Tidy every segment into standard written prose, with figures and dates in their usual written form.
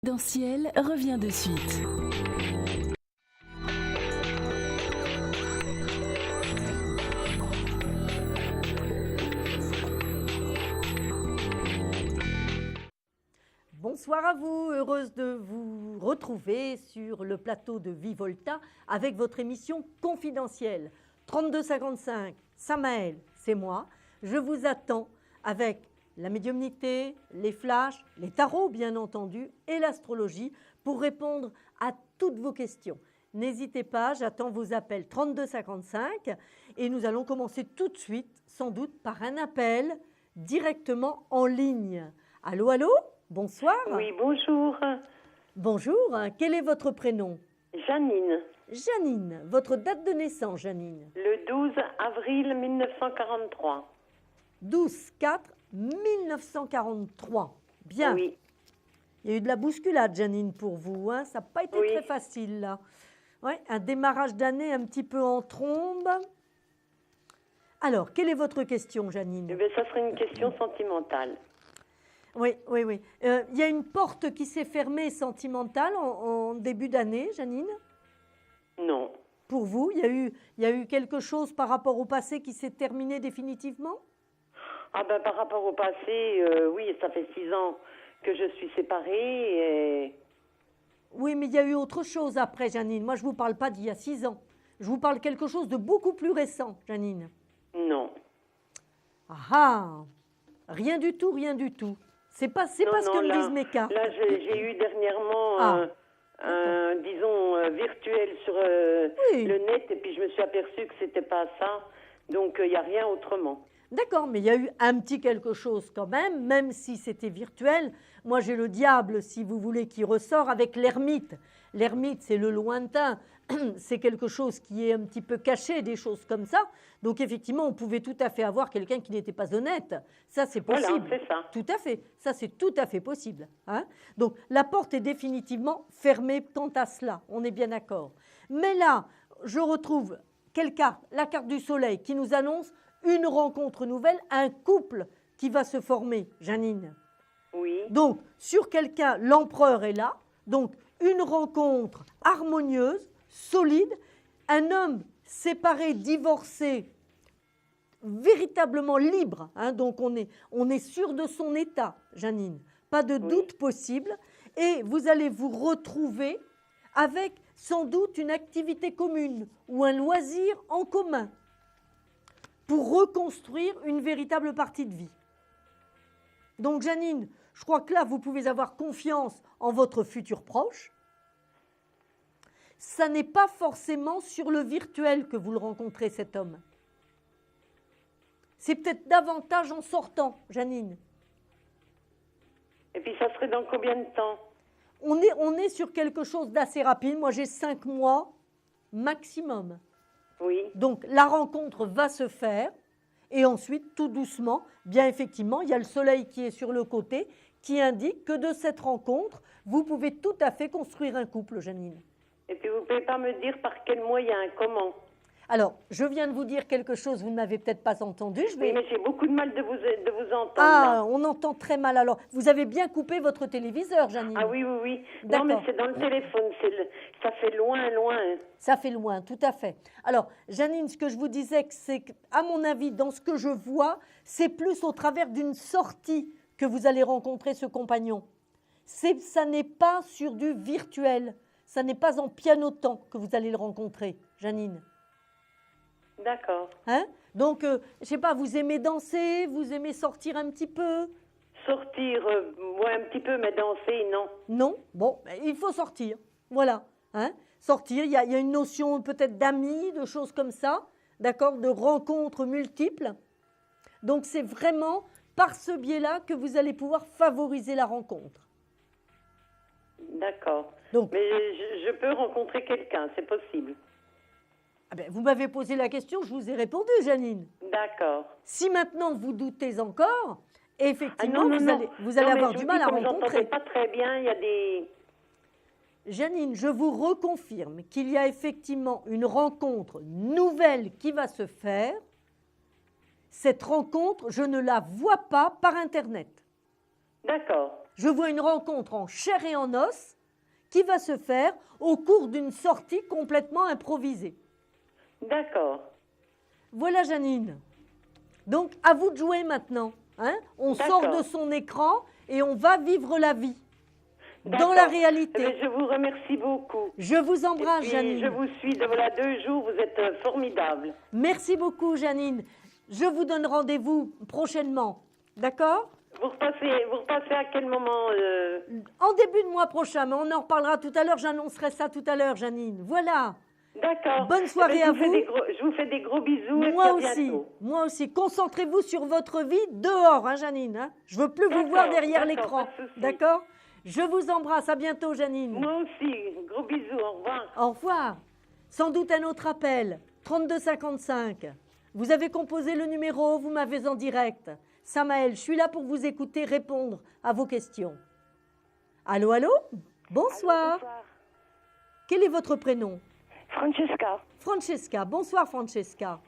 Confidentiel revient de suite. Bonsoir à vous, heureuse de vous retrouver sur le plateau de Vivolta avec votre émission Confidentielle. 3255, Samaël, c'est moi. Je vous attends avec la médiumnité, les flashs, les tarots bien entendu et l'astrologie pour répondre à toutes vos questions. N'hésitez pas, j'attends vos appels 3255 et nous allons commencer tout de suite, sans doute par un appel directement en ligne. Allô, allô? Bonsoir. Oui, bonjour. Bonjour, quel est votre prénom? Janine, Janine, votre date de naissance, Janine? le 12 avril 1943. 12/4/1943. Bien. Oui, Il y a eu de la bousculade, Janine, pour vous. Hein? Ça n'a pas été Oui. très facile, là. Ouais, un démarrage d'année un petit peu en trombe. Alors, quelle est votre question, Janine? eh bien, ça serait une question sentimentale. Oui, oui, oui. Il y a une porte qui s'est fermée sentimentale en début d'année, Janine? Non. Pour vous, il y a eu quelque chose par rapport au passé qui s'est terminé définitivement? Ah ben, par rapport au passé, oui, ça fait 6 ans que je suis séparée et... Oui, mais il y a eu autre chose après, Janine. Moi, je ne vous parle pas d'il y a 6 ans. Je vous parle quelque chose de beaucoup plus récent, Janine. Non. Ah ah! Rien du tout, rien du tout. C'est pas ce que me disent mes cartes. Là, j'ai eu dernièrement Ah, un, disons, virtuel sur Oui. le net et puis je me suis aperçue que c'était pas ça. Donc, il n'y a rien autrement. D'accord, mais il y a eu un petit quelque chose quand même si c'était virtuel. Moi, j'ai le diable, si vous voulez, qui ressort avec l'ermite. L'ermite, c'est le lointain. C'est quelque chose qui est un petit peu caché, des choses comme ça. Donc, effectivement, on pouvait tout à fait avoir quelqu'un qui n'était pas honnête. Ça, c'est possible. Voilà, c'est ça. Tout à fait. Ça, c'est tout à fait possible. Hein. Donc, la porte est définitivement fermée quant à cela. On est bien d'accord. Mais là, je retrouve quelle carte? La carte du soleil qui nous annonce une rencontre nouvelle, un couple qui va se former, Janine. Oui. Donc, sur quelqu'un, l'empereur est là. Donc, une rencontre harmonieuse, solide, un homme séparé, divorcé, véritablement libre. Hein, donc, on est sûr de son état, Janine. Pas de doute possible. Et vous allez vous retrouver avec sans doute une activité commune ou un loisir en commun pour reconstruire une véritable partie de vie. Donc, Janine, je crois que là, vous pouvez avoir confiance en votre futur proche. Ça n'est pas forcément sur le virtuel que vous le rencontrez, cet homme. C'est peut-être davantage en sortant, Janine. Et puis, ça serait dans combien de temps? On est sur quelque chose d'assez rapide. Moi, j'ai 5 mois maximum. Oui. Donc, la rencontre va se faire. Et ensuite, tout doucement, bien effectivement, il y a le soleil qui est sur le côté qui indique que de cette rencontre, vous pouvez tout à fait construire un couple, Janine. Et puis, vous ne pouvez pas me dire par quel moyen, comment? Alors, je viens de vous dire quelque chose, vous ne m'avez peut-être pas entendu. Oui, mais j'ai beaucoup de mal de vous entendre. Ah, là. on entend très mal alors. Vous avez bien coupé votre téléviseur, Janine. Ah oui, oui, oui. Non, D'accord. mais c'est dans le téléphone. Ça fait loin, loin. Ça fait loin, tout à fait. Alors, Janine, ce que je vous disais, c'est qu'à mon avis, dans ce que je vois, c'est plus au travers d'une sortie que vous allez rencontrer ce compagnon. Ça n'est pas sur du virtuel. Ça n'est pas en pianotant que vous allez le rencontrer, Janine. D'accord. Hein? Donc, je ne sais pas, vous aimez danser, vous aimez sortir un petit peu? Sortir, ouais, un petit peu, mais danser, non. Non? Bon, ben, il faut sortir. Voilà. Hein? Sortir, il y a une notion peut-être d'amis, de choses comme ça, d'accord, de rencontres multiples. Donc, c'est vraiment par ce biais-là que vous allez pouvoir favoriser la rencontre. D'accord. Donc, Mais je peux rencontrer quelqu'un, c'est possible. ah ben, vous m'avez posé la question, je vous ai répondu, Janine. D'accord. Si maintenant vous doutez encore, effectivement, Ah, non, vous allez Non, mais avoir je du vous mal dis, à comme j'entendais rencontrer. pas très bien, il y a des... Janine, je vous reconfirme qu'il y a effectivement une rencontre nouvelle qui va se faire. Cette rencontre, je ne la vois pas par Internet. D'accord. Je vois une rencontre en chair et en os qui va se faire au cours d'une sortie complètement improvisée. D'accord. Voilà Janine. Donc à vous de jouer maintenant. Hein, on sort D'accord. de son écran et on va vivre la vie dans D'accord. la Eh réalité. bien, je vous remercie beaucoup. Je vous embrasse, Et puis, Janine. je vous suis de voilà 2 jours, vous êtes formidable. Merci beaucoup, Janine. Je vous donne rendez-vous prochainement. D'accord? Vous repassez à quel moment En début de mois prochain, mais on en reparlera tout à l'heure. J'annoncerai ça tout à l'heure, Janine. Voilà. D'accord. Bonne soirée à vous. Je vous fais des gros bisous et puis Moi à aussi. bientôt. Moi aussi. Concentrez-vous sur votre vie dehors, hein, Janine. Hein. Je veux plus vous D'accord, voir derrière d'accord, l'écran. pas de souci. D'accord? Je vous embrasse. À bientôt, Janine. Moi aussi. Gros bisous. Au revoir. Au revoir. Sans doute un autre appel. 3255. Vous avez composé le numéro, vous m'avez en direct. Samaël, je suis là pour vous écouter, répondre à vos questions. Allô, allô? Bonsoir. Allô, bonsoir. Quel est votre prénom? Francesca, Francesca. Bonsoir, Francesca.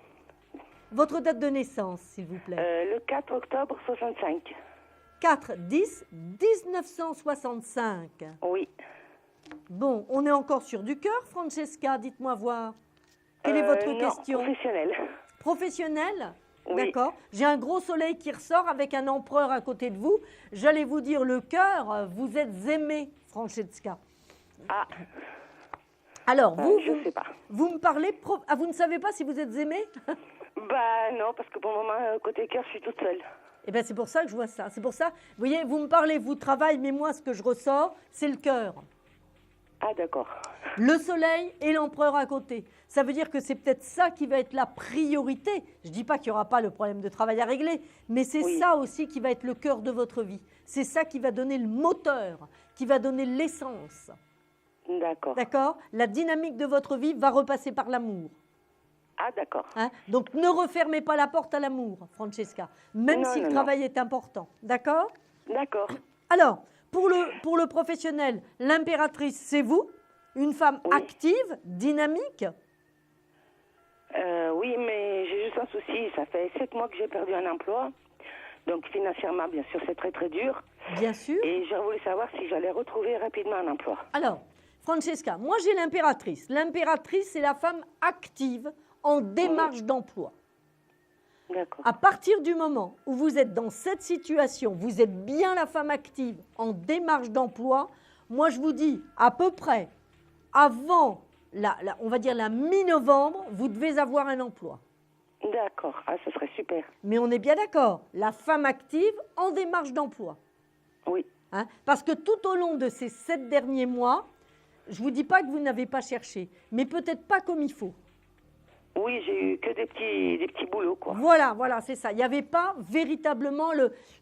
Votre date de naissance, s'il vous plaît. le 4 octobre 65. 4-10-1965. Oui. Bon, on est encore sur du cœur, Francesca, dites-moi voir. Quelle est votre Non, question? professionnelle. Professionnelle? Oui. D'accord. J'ai un gros soleil qui ressort avec un empereur à côté de vous. J'allais vous dire le cœur, vous êtes aimée, Francesca. Ah, Alors, vous, je sais pas. vous me parlez... Ah, vous ne savez pas si vous êtes aimée? Bah non, parce que pour le moment, côté cœur, je suis toute seule. Eh bien, c'est pour ça que je vois ça. C'est pour ça, vous voyez, vous me parlez, vous travaillez, mais moi, ce que je ressors, c'est le cœur. Ah d'accord. Le soleil et l'empereur à côté. Ça veut dire que c'est peut-être ça qui va être la priorité. Je ne dis pas qu'il n'y aura pas le problème de travail à régler, mais c'est Oui. ça aussi qui va être le cœur de votre vie. C'est ça qui va donner le moteur, qui va donner l'essence. D'accord. D'accord? La dynamique de votre vie va repasser par l'amour. Ah d'accord. Hein? Donc ne refermez pas la porte à l'amour, Francesca, même Non, si non, le non. travail est important. D'accord? D'accord. Alors, pour le professionnel, l'impératrice, c'est vous, une femme Oui. active, dynamique. Oui, mais j'ai juste un souci. Ça fait 7 mois que j'ai perdu un emploi. Donc financièrement, bien sûr, c'est très très dur. Bien sûr. Et j'aurais voulu savoir si j'allais retrouver rapidement un emploi. Alors, Francesca, moi j'ai l'impératrice. L'impératrice, c'est la femme active en démarche d'emploi. D'accord. À partir du moment où vous êtes dans cette situation, vous êtes bien la femme active en démarche d'emploi, moi je vous dis à peu près avant, on va dire la mi-novembre, vous devez avoir un emploi. D'accord. Ah, ce serait super. Mais on est bien d'accord, la femme active en démarche d'emploi. Oui. Hein, parce que tout au long de ces 7 derniers mois, je ne vous dis pas que vous n'avez pas cherché, mais peut-être pas comme il faut. Oui, j'ai eu que des petits boulots, quoi. Voilà, c'est ça. Il n'y avait pas véritablement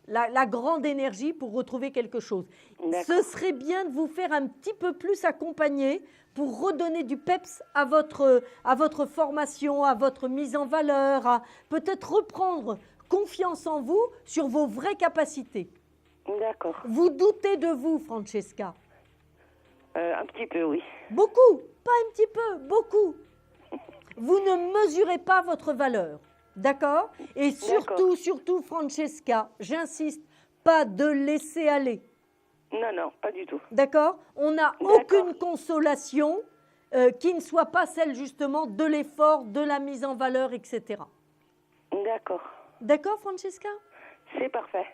la grande énergie pour retrouver quelque chose. D'accord. Ce serait bien de vous faire un petit peu plus accompagner pour redonner du peps à votre formation, à votre mise en valeur, à peut-être reprendre confiance en vous sur vos vraies capacités. D'accord. Vous doutez de vous, Francesca? Un petit peu, oui. Beaucoup, pas un petit peu, beaucoup. Vous ne mesurez pas votre valeur, d'accord? Et surtout, Francesca, j'insiste, pas de laisser aller, Non, pas du tout. d'accord? On n'a D'accord. aucune consolation qui ne soit pas celle justement de l'effort, de la mise en valeur, etc. D'accord. D'accord, Francesca? C'est parfait.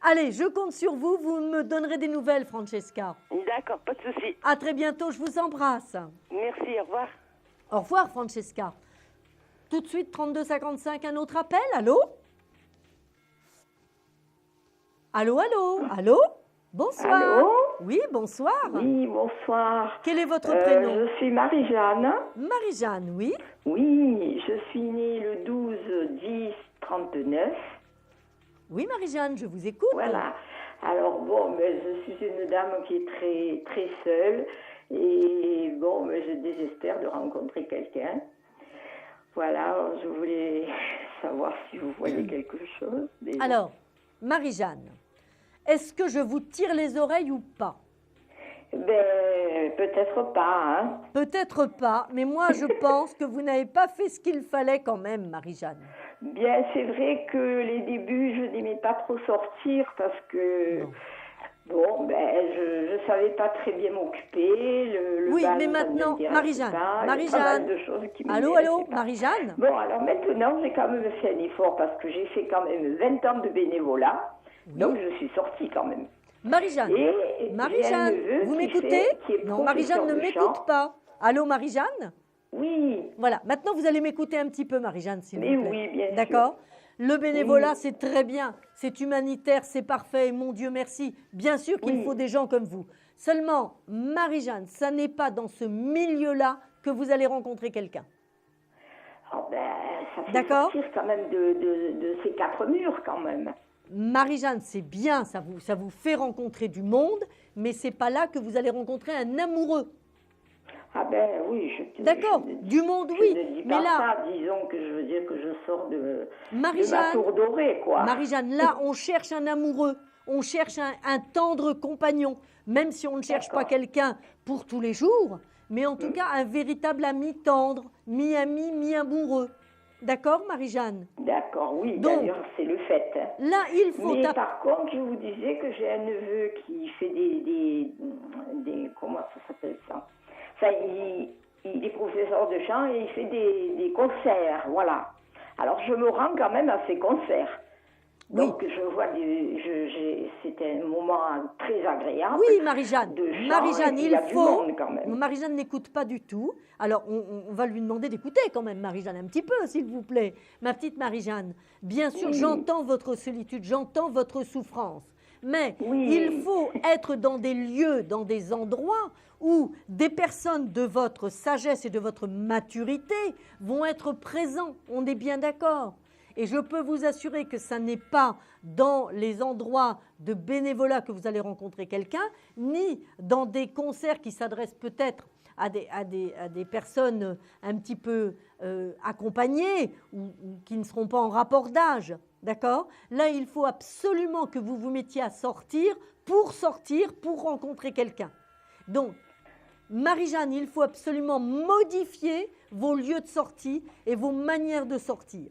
Allez, je compte sur vous, vous me donnerez des nouvelles, Francesca. D'accord, pas de souci. À très bientôt, je vous embrasse. Merci, au revoir. Au revoir, Francesca. Tout de suite, 3255, un autre appel. Allô? Allô? Bonsoir. Allô? Oui, bonsoir. Oui, bonsoir. Quel est votre prénom? Je suis Marie-Jeanne. Marie-Jeanne, oui. Oui, je suis née le 12-10-39. Oui, Marie-Jeanne, je vous écoute. Voilà. Alors bon, je suis une dame qui est très, très seule. Et bon, je désespère de rencontrer quelqu'un. Voilà, alors je voulais savoir si vous voyez quelque chose. déjà. Alors, Marie-Jeanne, est-ce que je vous tire les oreilles ou pas? Peut-être pas, hein. Peut-être pas, mais moi je pense que vous n'avez pas fait ce qu'il fallait quand même, Marie-Jeanne. Bien, c'est vrai que les débuts, je n'aimais pas trop sortir parce que... Non. Bon, ben, je ne savais pas très bien m'occuper. Le Oui, bal, mais ça ne maintenant, m'intéresse Marie-Jeanne, pas. Il y a Marie-Jeanne. pas mal de choses qui Allô, m'intéressaient allô, pas. Marie-Jeanne. Bon, alors maintenant, j'ai quand même fait un effort parce que j'ai fait quand même 20 ans de bénévolat. Oui. Donc, je suis sortie quand même. Marie-Jeanne, Et j'ai un Marie-Jeanne, neveu vous qui m'écoutez? qui est Non, Marie-Jeanne ne professeur de chant. m'écoute pas. Allô, Marie-Jeanne? Oui, Voilà, maintenant vous allez m'écouter un petit peu, Marie-Jeanne, s'il mais vous plaît. oui, bien sûr. D'accord? Le bénévolat, Oui. c'est très bien, c'est humanitaire, c'est parfait, mon Dieu merci. Bien sûr qu'il Oui. faut des gens comme vous. Seulement, Marie-Jeanne, ça n'est pas dans ce milieu-là que vous allez rencontrer quelqu'un. Oh ben, ça fait D'accord. sortir quand même de ces quatre murs quand même. Marie-Jeanne, c'est bien, ça vous fait rencontrer du monde, mais c'est pas là que vous allez rencontrer un amoureux. Ah ben oui, D'accord, du monde, oui, Je ne dis mais pas là, ça, disons que je veux dire que je sors de ma Marie-Jeanne, tour dorée, quoi. Marie-Jeanne, là, on cherche un amoureux, on cherche un tendre compagnon, même si on ne cherche pas D'accord. quelqu'un pour tous les jours, mais en tout cas un véritable ami tendre, mi-ami, mi-amoureux. D'accord, Marie-Jeanne? D'accord, oui, Donc, d'ailleurs, c'est le fait. Hein. Là, il faut... Mais par contre, je vous disais que j'ai un neveu qui fait des comment ça s'appelle ça? Enfin, il est professeur de chant et il fait des concerts, voilà. Alors, je me rends quand même à ces concerts. Donc, je vois c'est un moment très agréable. Oui, Marie-Jeanne. De chant, Marie-Jeanne, et il y a du faut... monde quand même. Marie-Jeanne n'écoute pas du tout. Alors, on va lui demander d'écouter quand même, Marie-Jeanne, un petit peu, s'il vous plaît. Ma petite Marie-Jeanne, bien sûr, j'entends votre solitude, j'entends votre souffrance. Mais il faut être dans des lieux, dans des endroits où des personnes de votre sagesse et de votre maturité vont être présents. On est bien d'accord. Et je peux vous assurer que ça n'est pas dans les endroits de bénévolat que vous allez rencontrer quelqu'un, ni dans des concerts qui s'adressent peut-être à des personnes un petit peu accompagnées ou qui ne seront pas en rapport d'âge. D'accord? Là, il faut absolument que vous vous mettiez à sortir, pour rencontrer quelqu'un. Donc, Marie-Jeanne, il faut absolument modifier vos lieux de sortie et vos manières de sortir.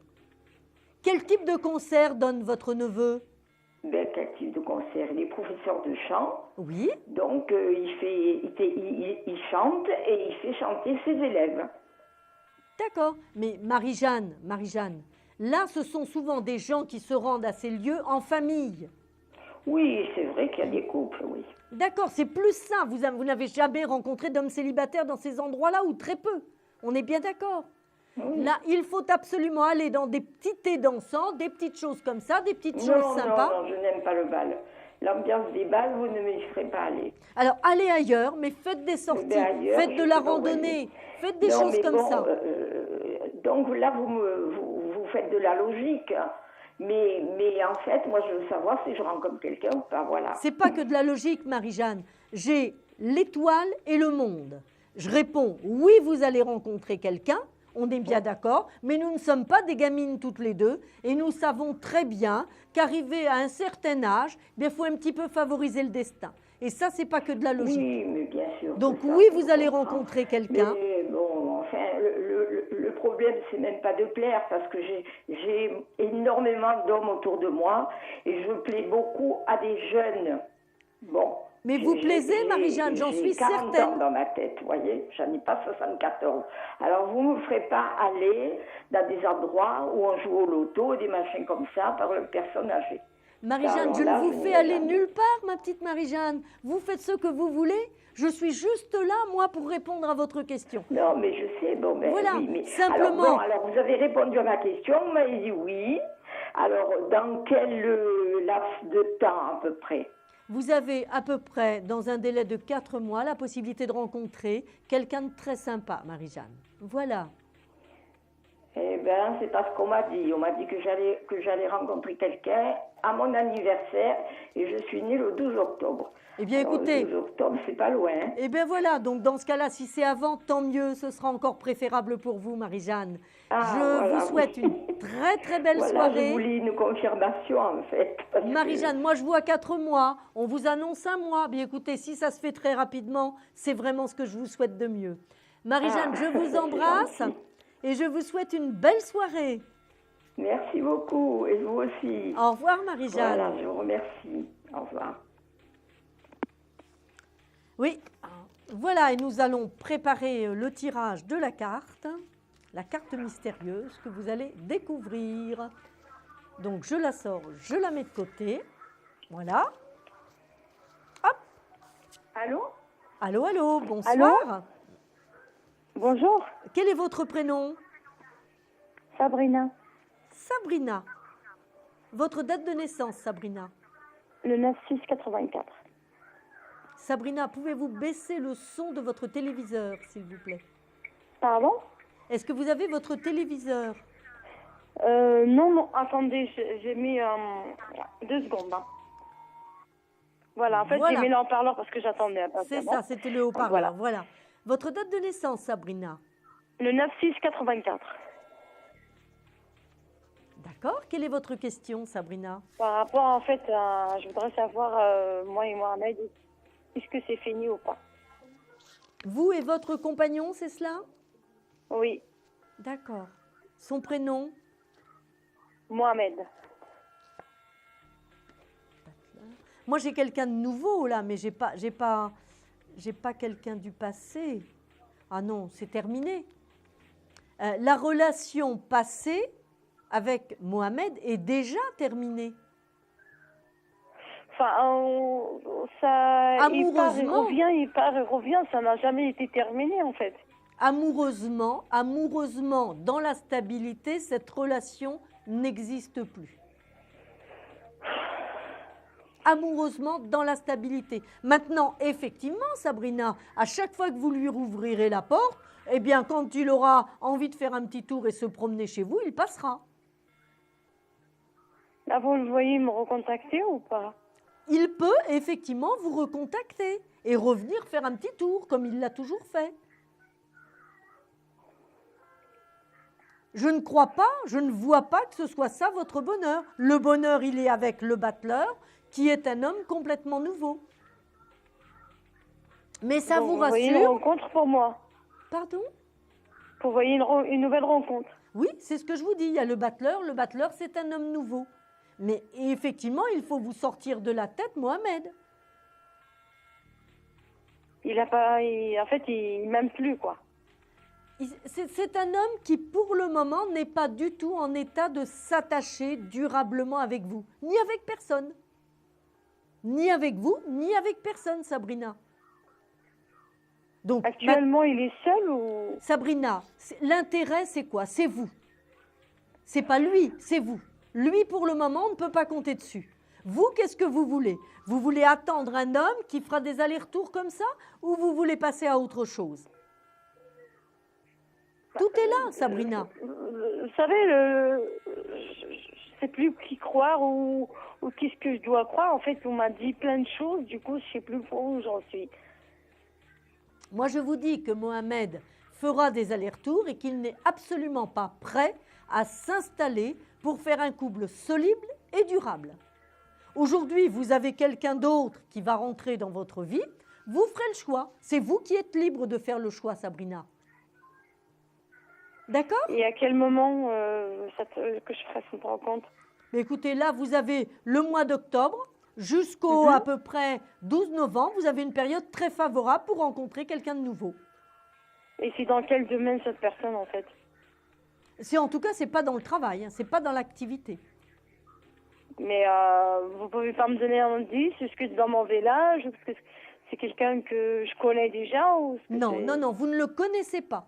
Quel type de concert donne votre neveu? Ben, quel type de concert? Il est professeur de chant. Oui. Donc, il chante et il fait chanter ses élèves. D'accord. Mais Marie-Jeanne, là, ce sont souvent des gens qui se rendent à ces lieux en famille. Oui, c'est vrai qu'il y a des couples, oui. D'accord, c'est plus ça. Vous n'avez jamais rencontré d'hommes célibataires dans ces endroits-là, ou très peu. On est bien d'accord. Oui. Là, il faut absolument aller dans des petits thés dansants, des petites choses comme ça, des petites choses sympas. Non, je n'aime pas le bal. L'ambiance des balles, vous ne m'y ferez pas aller. Alors, allez ailleurs, mais faites des sorties, Ailleurs, faites de la sais pas où randonnée, aller. faites des Non, choses mais comme bon, ça. Donc là, vous faites de la logique. Hein. Mais en fait, moi, je veux savoir si je rencontre quelqu'un ou pas, voilà. C'est pas que de la logique, Marie-Jeanne. J'ai l'étoile et le monde. Je réponds, oui, vous allez rencontrer quelqu'un, on est bien d'accord, mais nous ne sommes pas des gamines toutes les deux, et nous savons très bien qu'arriver à un certain âge, il faut un petit peu favoriser le destin. Et ça, c'est pas que de la logique. Oui, mais bien sûr. Donc ça, oui, je vous allez comprends. rencontrer quelqu'un. Mais bon, enfin, le problème, c'est même pas de plaire, parce que j'ai énormément d'hommes autour de moi, et je plais beaucoup à des jeunes. Bon. Mais vous plaisez, Marie-Jeanne, j'en suis J'ai 40 certaine. ans dans ma tête, vous voyez, j'en ai pas 74. Alors, vous ne me ferez pas aller dans des endroits où on joue au loto, des machins comme ça, par une personne âgée. Marie-Jeanne, Alors je là, ne vous je fais n'y aller vais jamais. nulle part, ma petite Marie-Jeanne. Vous faites ce que vous voulez. Je suis juste là, moi, pour répondre à votre question. Non, mais je sais, bon, ben Voilà, oui, mais... simplement. Alors, vous avez répondu à ma question, vous m'avez dit oui. Alors, dans quel laps de temps, à peu près? Vous avez à peu près, dans un délai de 4 mois, la possibilité de rencontrer quelqu'un de très sympa, Marie-Jeanne. Voilà. Eh bien, c'est pas ce qu'on m'a dit. On m'a dit que j'allais rencontrer quelqu'un à mon anniversaire et je suis née le 12 octobre. Eh bien, Alors, écoutez. le 12 octobre, c'est pas loin. Hein. Eh bien voilà, donc dans ce cas-là, si c'est avant, tant mieux, ce sera encore préférable pour vous, Marie-Jeanne. Voilà, vous souhaite oui. une très très belle Voilà, soirée. je voulais une confirmation, en fait. parce que- Marie-Jeanne, moi je vois 4 mois, on vous annonce 1 mois. Bien écoutez, si ça se fait très rapidement, c'est vraiment ce que je vous souhaite de mieux. Marie-Jeanne, je vous c'est embrasse gentil. et je vous souhaite une belle soirée. Merci beaucoup, et vous aussi. Au revoir Marie-Jeanne. Voilà, je vous remercie. Au revoir. Oui, voilà, et nous allons préparer le tirage de la carte mystérieuse que vous allez découvrir. Donc, je la sors, je la mets de côté. Voilà. Hop. Allô? Allô, allô, bonsoir. Bonjour, Quel est votre prénom? Sabrina. Sabrina. Votre date de naissance, Sabrina? Le 9-6-84. Sabrina, pouvez-vous baisser le son de votre téléviseur, s'il vous plaît? Pardon? Est-ce que vous avez votre téléviseur? Non, attendez, j'ai mis 2 secondes. Hein. Voilà, en fait, Voilà. j'ai mis le haut-parleur parce que j'attendais un peu. C'est ça, c'était le haut-parleur. Voilà. Voilà. Votre date de naissance, Sabrina? Le 9-6-84. D'accord. Quelle est votre question, Sabrina? Par rapport, en fait, je voudrais savoir, moi et Mohamed, est-ce que c'est fini ou pas? Vous et votre compagnon, c'est cela? Oui, D'accord. Son prénom? Mohamed. Moi, j'ai quelqu'un de nouveau là, mais j'ai pas quelqu'un du passé. Ah non, c'est terminé. La relation passée avec Mohamed est déjà terminée. Enfin, ça, il part, il Amoureusement. revient, il part, il revient, ça n'a jamais été terminé, en fait. Amoureusement, dans la stabilité, cette relation n'existe plus. Amoureusement, dans la stabilité. Maintenant, effectivement, Sabrina, à chaque fois que vous lui rouvrirez la porte, eh bien, quand il aura envie de faire un petit tour et se promener chez vous, il passera. Là, vous le voyez me recontacter ou pas? Il peut effectivement vous recontacter et revenir faire un petit tour, comme il l'a toujours fait. Je ne crois pas, je ne vois pas que ce soit ça votre bonheur. Le bonheur, il est avec le battleur, qui est un homme complètement nouveau. Mais ça Donc, vous vous voyez une rassure? rencontre pour moi. Pardon? Vous voyez une nouvelle rencontre. Oui, c'est ce que je vous dis. Il y a le battleur. Le battleur, c'est un homme nouveau. Mais effectivement, il faut vous sortir de la tête Mohamed. Il a pas, en fait, il m'aime plus, quoi. C'est un homme qui, pour le moment, n'est pas du tout en état de s'attacher durablement avec vous. Ni avec personne. Ni avec vous, ni avec personne, Sabrina. Donc, Actuellement, il est seul ou... Sabrina, l'intérêt, c'est quoi? C'est vous. C'est pas lui, c'est vous. Lui, pour le moment, on ne peut pas compter dessus. Vous, qu'est-ce que vous voulez? Vous voulez attendre un homme qui fera des allers-retours comme ça, ou vous voulez passer à autre chose? Tout est là, Sabrina. Vous savez, je sais plus qui croire ou qu'est-ce que je dois croire. En fait, on m'a dit plein de choses, du coup, je sais plus où j'en suis. Moi, je vous dis que Mohamed fera des allers-retours et qu'il n'est absolument pas prêt à s'installer pour faire un couple solide et durable. Aujourd'hui, vous avez quelqu'un d'autre qui va rentrer dans votre vie, vous ferez le choix. C'est vous qui êtes libre de faire le choix, Sabrina. D'accord? Et à quel moment que je fasse une rencontre? Mais écoutez, là, vous avez le mois d'octobre jusqu'au à peu près 12 novembre. Vous avez une période très favorable pour rencontrer quelqu'un de nouveau. Et c'est dans quel domaine cette personne, en fait? En tout cas, c'est pas dans le travail, hein, c'est pas dans l'activité. Mais vous pouvez pas me donner un indice? Est-ce que c'est dans mon village? Est-ce que c'est quelqu'un que je connais déjà ou Non, non, non, vous ne le connaissez pas.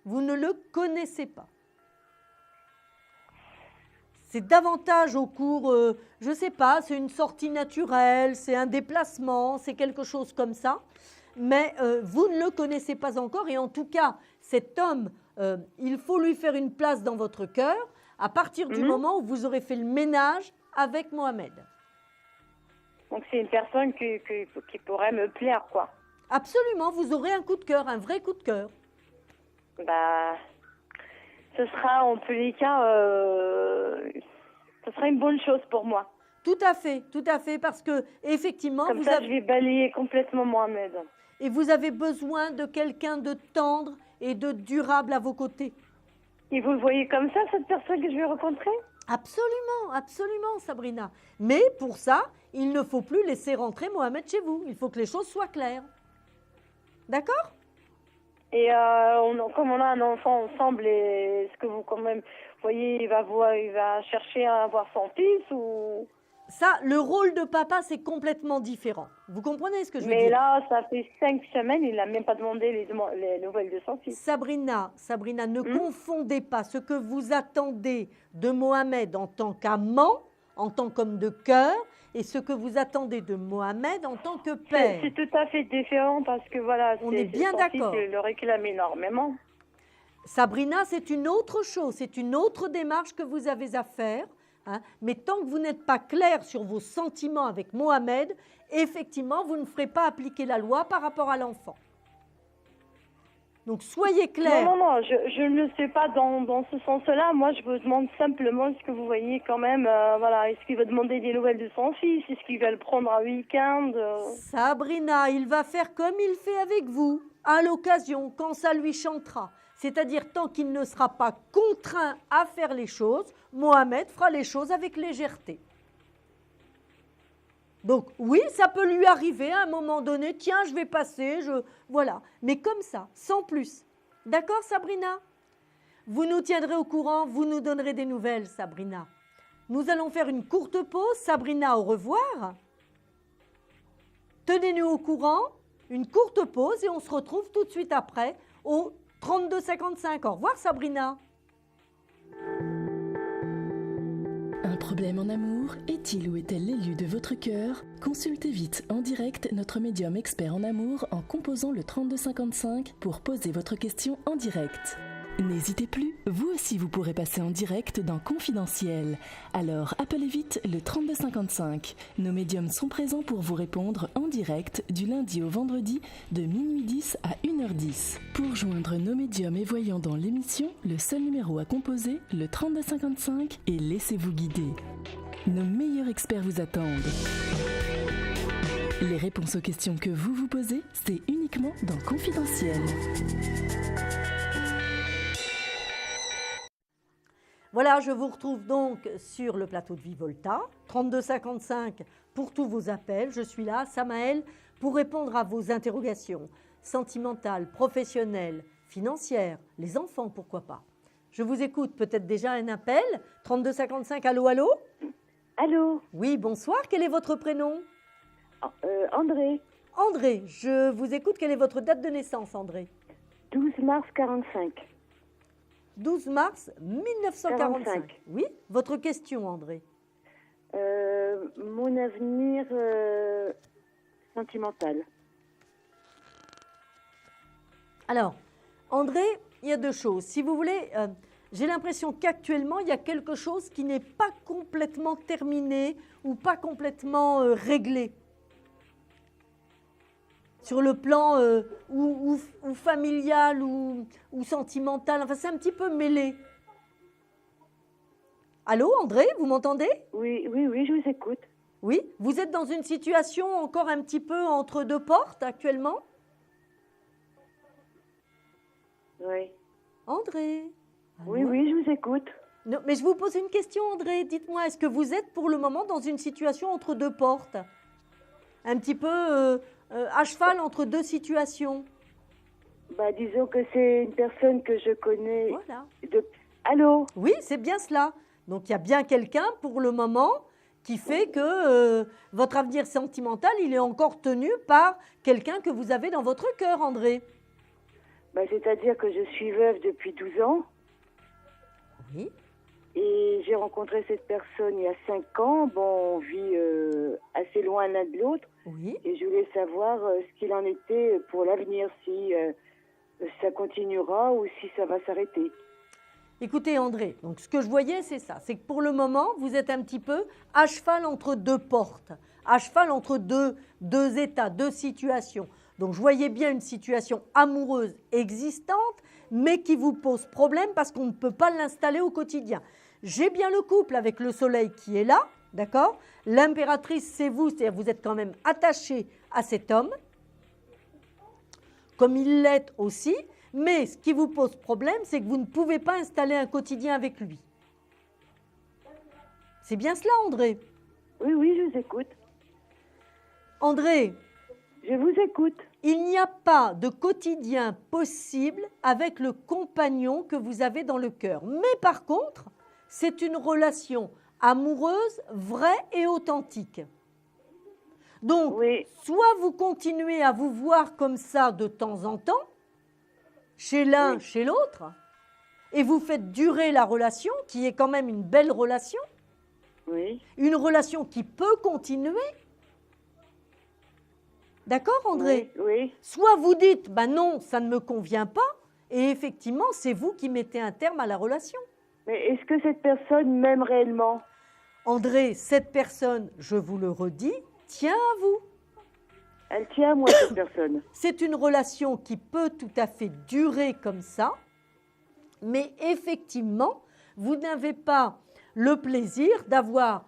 Vous ne le connaissez pas. C'est davantage au cours, je ne sais pas, c'est une sortie naturelle, c'est un déplacement, c'est quelque chose comme ça. Mais vous ne le connaissez pas encore et en tout cas, cet homme, il faut lui faire une place dans votre cœur à partir du moment où vous aurez fait le ménage avec Mohamed. Donc c'est une personne qui pourrait me plaire, quoi. Absolument, vous aurez un coup de cœur, un vrai coup de cœur. Bah, ce sera en tous les cas, ce sera une bonne chose pour moi. Tout à fait, parce que effectivement, Comme ça, je vais balayer complètement Mohamed. Et vous avez besoin de quelqu'un de tendre et de durable à vos côtés. Et vous le voyez comme ça, cette personne que je vais rencontrer? Absolument, absolument, Sabrina. Mais pour ça, il ne faut plus laisser rentrer Mohamed chez vous. Il faut que les choses soient claires. D'accord? Et comme on a un enfant ensemble, est-ce que vous, quand même, vous voyez, il va chercher à avoir son fils ou... Ça, le rôle de papa, c'est complètement différent. Vous comprenez ce que je veux Mais dire? là, ça fait 5 semaines, il n'a même pas demandé les nouvelles de son fils. Sabrina, ne confondez pas ce que vous attendez de Mohamed en tant qu'amant, en tant qu'homme de cœur, et ce que vous attendez de Mohamed en tant que père. C'est tout à fait différent parce que voilà, On est bien son d'accord. fils, il le réclame énormément. Sabrina, c'est une autre chose, c'est une autre démarche que vous avez à faire. Hein, mais tant que vous n'êtes pas clair sur vos sentiments avec Mohamed, effectivement, vous ne ferez pas appliquer la loi par rapport à l'enfant. Donc, soyez clair. Non, je ne sais pas dans ce sens-là. Moi, je vous demande simplement, est-ce que vous voyez quand même, voilà, est-ce qu'il va demander des nouvelles de son fils? Est-ce qu'il va le prendre un week-end? Sabrina, il va faire comme il fait avec vous, à l'occasion, quand ça lui chantera. C'est-à-dire, tant qu'il ne sera pas contraint à faire les choses, Mohamed fera les choses avec légèreté. Donc, oui, ça peut lui arriver à un moment donné, tiens, je vais passer, voilà. Mais comme ça, sans plus. D'accord, Sabrina? Vous nous tiendrez au courant, vous nous donnerez des nouvelles, Sabrina. Nous allons faire une courte pause. Sabrina, au revoir. Tenez-nous au courant, une courte pause et on se retrouve tout de suite après au 32,55. Au revoir, Sabrina. Un problème en amour? Est-il ou est-elle l'élu de votre cœur? Consultez vite en direct notre médium expert en amour en composant le 3255 pour poser votre question en direct. N'hésitez plus, vous aussi vous pourrez passer en direct dans Confidentiel. Alors appelez vite le 3255. Nos médiums sont présents pour vous répondre en direct du lundi au vendredi de minuit 10 à 1h10. Pour joindre nos médiums et voyants dans l'émission, le seul numéro à composer, le 3255, et laissez-vous guider. Nos meilleurs experts vous attendent. Les réponses aux questions que vous vous posez, c'est uniquement dans Confidentiel. Voilà, je vous retrouve donc sur le plateau de Vivolta, 3255 pour tous vos appels. Je suis là, Samaël, pour répondre à vos interrogations sentimentales, professionnelles, financières, les enfants, pourquoi pas. Je vous écoute, peut-être déjà un appel, 3255, allô, allô? Allô? Oui, bonsoir, quel est votre prénom? André, André, je vous écoute, quelle est votre date de naissance, André? 12 mars 45. 12 mars 1945. 45. Oui, votre question, André. Mon avenir sentimental. Alors, André, il y a deux choses. Si vous voulez, j'ai l'impression qu'actuellement, il y a quelque chose qui n'est pas complètement terminé ou pas complètement réglé. Sur le plan ou familial ou sentimental, enfin c'est un petit peu mêlé. Allô, André, vous m'entendez? Oui, je vous écoute. Oui, vous êtes dans une situation encore un petit peu entre deux portes actuellement? Oui. André? Oui, Allô? je vous écoute. Non, mais je vous pose une question, André. Dites-moi, est-ce que vous êtes pour le moment dans une situation entre deux portes? Un petit peu à cheval entre deux situations? Bah, disons que c'est une personne que je connais. Voilà. Allô? Oui, c'est bien cela. Donc, il y a bien quelqu'un pour le moment qui fait que votre avenir sentimental, il est encore tenu par quelqu'un que vous avez dans votre cœur, André. Bah, c'est-à-dire que je suis veuve depuis 12 ans. Oui. Et j'ai rencontré cette personne il y a 5 ans. Bon, on vit assez loin l'un de l'autre. Oui. Et je voulais savoir ce qu'il en était pour l'avenir, si ça continuera ou si ça va s'arrêter. Écoutez, André, donc ce que je voyais, c'est ça. C'est que pour le moment, vous êtes un petit peu à cheval entre deux portes, à cheval entre deux états, deux situations. Donc, je voyais bien une situation amoureuse existante, mais qui vous pose problème parce qu'on ne peut pas l'installer au quotidien. J'ai bien le couple avec le soleil qui est là, d'accord? L'impératrice, c'est vous, c'est-à-dire vous êtes quand même attaché à cet homme, comme il l'est aussi. Mais ce qui vous pose problème, c'est que vous ne pouvez pas installer un quotidien avec lui. C'est bien cela, André? Oui, je vous écoute. André, Je vous écoute. Il n'y a pas de quotidien possible avec le compagnon que vous avez dans le cœur. Mais par contre, c'est une relation amoureuse, vraie et authentique. Donc, Oui. soit vous continuez à vous voir comme ça de temps en temps, chez l'un, chez l'autre, et vous faites durer la relation, qui est quand même une belle relation, Oui. une relation qui peut continuer. D'accord, André? Oui. Oui. Soit vous dites, ben non, ça ne me convient pas, et effectivement, c'est vous qui mettez un terme à la relation. Mais est-ce que cette personne m'aime réellement? André, cette personne, je vous le redis, tient à vous. Elle tient à moi, cette personne. C'est une relation qui peut tout à fait durer comme ça, mais effectivement, vous n'avez pas le plaisir d'avoir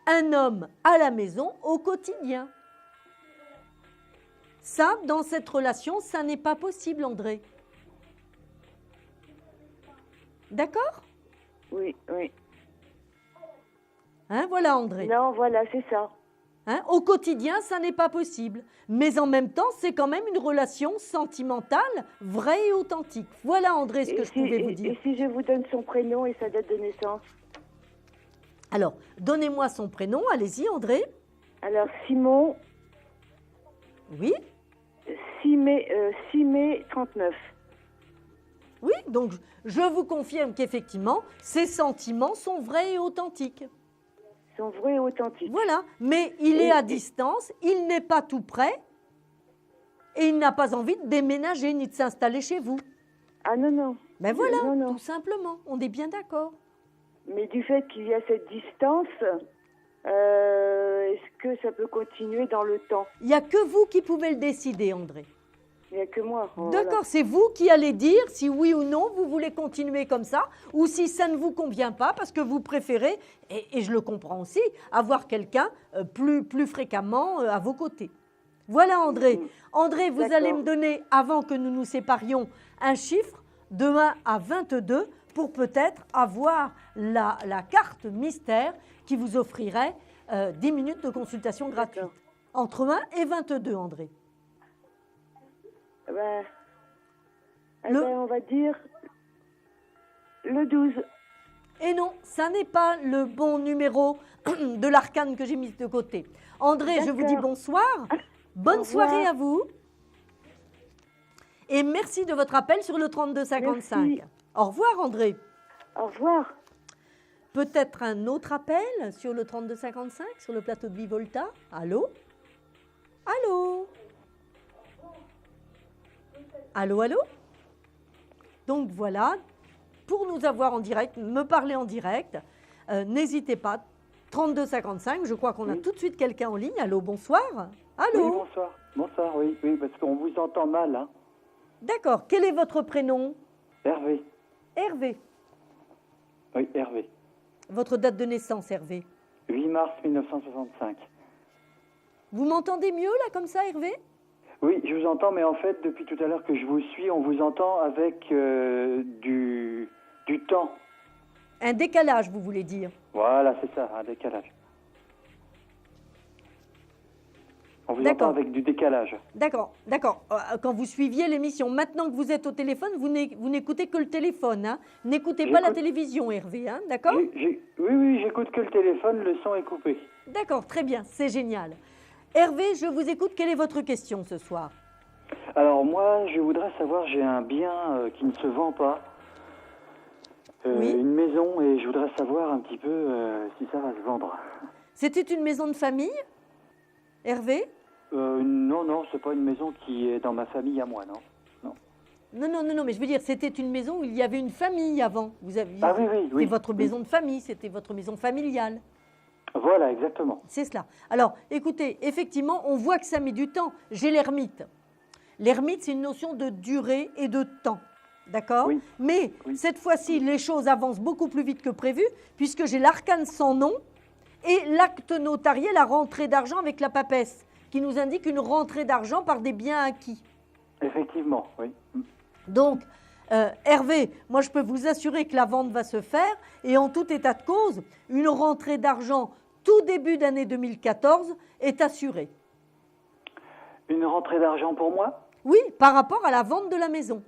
un homme à la maison au quotidien. Ça, dans cette relation, ça n'est pas possible, André. D'accord? Oui, oui. Hein, voilà, André. Non, voilà, c'est ça. Hein, au quotidien, ça n'est pas possible. Mais en même temps, c'est quand même une relation sentimentale, vraie et authentique. Voilà, André, ce que je pouvais vous dire. Et si je vous donne son prénom et sa date de naissance? Alors, donnez-moi son prénom, allez-y, André. Alors, Simon, Oui, 6 mai 39. oui, donc je vous confirme qu'effectivement, ces sentiments sont vrais et authentiques. Ils sont vrais et authentiques. Voilà, mais il est à distance, il n'est pas tout près et il n'a pas envie de déménager ni de s'installer chez vous. Ah non, non. Ben voilà, Non, non. tout simplement, on est bien d'accord. Mais du fait qu'il y a cette distance, est-ce que ça peut continuer dans le temps? Il n'y a que vous qui pouvez le décider, André. Il n'y a que moi. D'accord, c'est vous qui allez dire si oui ou non vous voulez continuer comme ça ou si ça ne vous convient pas parce que vous préférez, et je le comprends aussi, avoir quelqu'un plus fréquemment à vos côtés. Voilà, André. André, vous D'accord. allez me donner, avant que nous nous séparions, un chiffre de 1 à 22 pour peut-être avoir la carte mystère qui vous offrirait 10 minutes de consultation gratuite. D'accord. Entre 1 et 22, André. On va dire le 12. Et non, ça n'est pas le bon numéro de l'arcane que j'ai mis de côté. André, je vous dis bonsoir. Bonne soirée à vous. Et merci de votre appel sur le 3255. Merci. Au revoir, André. Au revoir. Peut-être un autre appel sur le 3255, sur le plateau de Vivolta. Allô? Allô? Allô, allô? Donc voilà, pour nous avoir en direct, me parler en direct, n'hésitez pas, 3255, je crois qu'on a tout de suite quelqu'un en ligne. Allô, bonsoir. Allô? Oui, bonsoir. Bonsoir, oui, parce qu'on vous entend mal, hein. D'accord, quel est votre prénom? Hervé. Hervé. Oui, Hervé. Votre date de naissance, Hervé? 8 mars 1965. Vous m'entendez mieux là, comme ça, Hervé? Oui, je vous entends, mais en fait, depuis tout à l'heure que je vous suis, on vous entend avec du temps. Un décalage, vous voulez dire? Voilà, c'est ça, un décalage. On vous entend avec du décalage. D'accord, d'accord. Quand vous suiviez l'émission, maintenant que vous êtes au téléphone, vous n'écoutez que le téléphone, hein? N'écoutez pas la télévision, Hervé, hein? D'accord? Oui, j'écoute que le téléphone, le son est coupé. D'accord, très bien, c'est génial. Hervé, je vous écoute, quelle est votre question ce soir? Alors moi, je voudrais savoir, j'ai un bien qui ne se vend pas, Oui. une maison, et je voudrais savoir un petit peu si ça va se vendre. C'était une maison de famille, Hervé? Non, c'est pas une maison qui est dans ma famille à moi, non. Non, mais je veux dire, c'était une maison où il y avait une famille avant. Vous aviez, Ah oui. C'était votre maison de famille, c'était votre maison familiale. Voilà, exactement. C'est cela. Alors, écoutez, effectivement, on voit que ça met du temps. J'ai l'ermite. L'ermite, c'est une notion de durée et de temps. D'accord? Oui. Mais cette fois-ci, les choses avancent beaucoup plus vite que prévu, puisque j'ai l'arcane sans nom et l'acte notarié, la rentrée d'argent avec la papesse, qui nous indique une rentrée d'argent par des biens acquis. Effectivement, oui. Donc, Hervé, moi je peux vous assurer que la vente va se faire et en tout état de cause, une rentrée d'argent tout début d'année 2014 est assurée. Une rentrée d'argent pour moi? Oui, par rapport à la vente de la maison.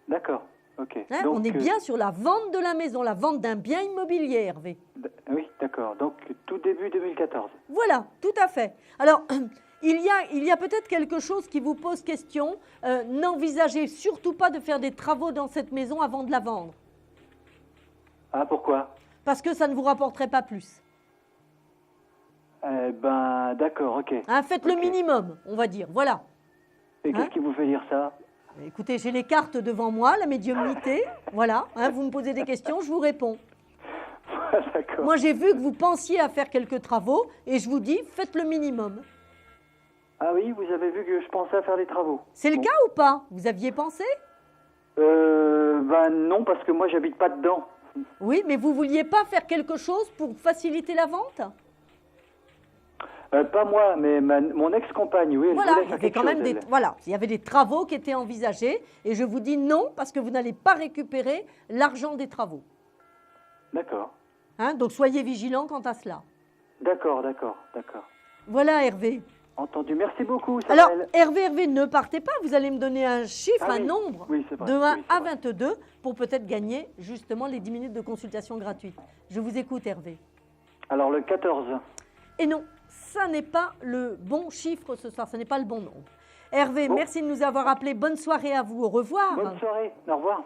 D'accord, ok. Hein, Donc, on est bien sur la vente de la maison, la vente d'un bien immobilier, Hervé. Oui, d'accord. Donc, tout début 2014. Voilà, tout à fait. Alors, il y a peut-être quelque chose qui vous pose question. N'envisagez surtout pas de faire des travaux dans cette maison avant de la vendre. Ah, pourquoi? Parce que ça ne vous rapporterait pas plus. D'accord, ok. Hein, faites le Ok. minimum, on va dire. Voilà. Et Hein? qu'est-ce qui vous fait dire ça? Écoutez, j'ai les cartes devant moi, la médiumnité. Voilà. Hein, vous me posez des questions, je vous réponds. D'accord. Moi, j'ai vu que vous pensiez à faire quelques travaux et je vous dis, faites le minimum. Ah oui, vous avez vu que je pensais à faire des travaux. C'est le cas ou pas? Vous aviez pensé? Non, parce que moi, j'habite pas dedans. Oui, mais vous vouliez pas faire quelque chose pour faciliter la vente? Pas moi, mais mon ex-compagne, oui, elle Voilà, voulait il y faire avait quelque quand même chose, des, elle. voilà, il y avait des travaux qui étaient envisagés et je vous dis non parce que vous n'allez pas récupérer l'argent des travaux. D'accord. Hein, donc soyez vigilants quant à cela. D'accord. Voilà Hervé. Entendu. Merci beaucoup, Alors Samuel. Hervé, ne partez pas, vous allez me donner un chiffre, Ah un oui. nombre Oui, c'est vrai. de 1 Oui, c'est à vrai. 22 pour peut-être gagner justement les 10 minutes de consultation gratuite. Je vous écoute Hervé. Alors, le 14. Et non, ça n'est pas le bon chiffre ce soir, ce n'est pas le bon nombre. Hervé, Bon. merci de nous avoir appelés. Bonne soirée à vous. Au revoir. Bonne soirée. Au revoir.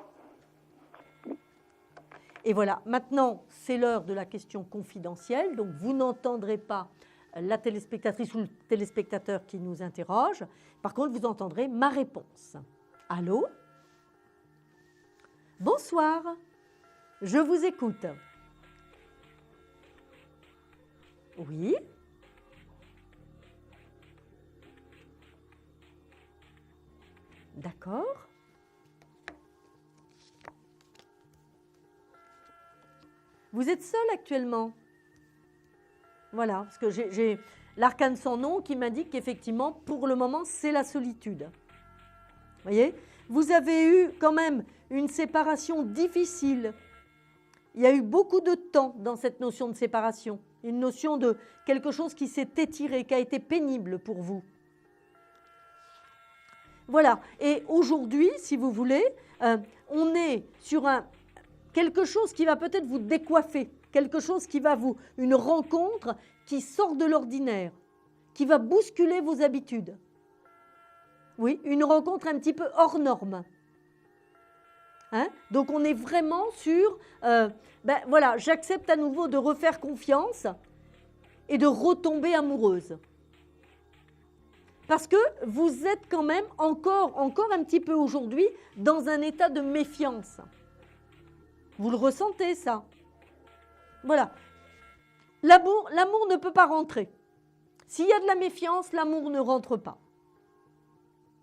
Et voilà, maintenant, c'est l'heure de la question confidentielle. Donc, vous n'entendrez pas la téléspectatrice ou le téléspectateur qui nous interroge. Par contre, vous entendrez ma réponse. Allô? Bonsoir. Je vous écoute. Oui? D'accord. Vous êtes seul actuellement? Voilà, parce que j'ai l'arcane sans nom qui m'indique qu'effectivement, pour le moment, c'est la solitude. Vous voyez? Vous avez eu quand même une séparation difficile. Il y a eu beaucoup de temps dans cette notion de séparation. Une notion de quelque chose qui s'est étiré, qui a été pénible pour vous. Voilà. Et aujourd'hui, si vous voulez, on est sur quelque chose qui va peut-être vous décoiffer, quelque chose qui va une rencontre qui sort de l'ordinaire, qui va bousculer vos habitudes. Oui, une rencontre un petit peu hors norme. Hein? Donc on est vraiment sur, voilà, j'accepte à nouveau de refaire confiance et de retomber amoureuse. Parce que vous êtes quand même encore un petit peu aujourd'hui dans un état de méfiance. Vous le ressentez, ça? Voilà. L'amour ne peut pas rentrer. S'il y a de la méfiance, l'amour ne rentre pas.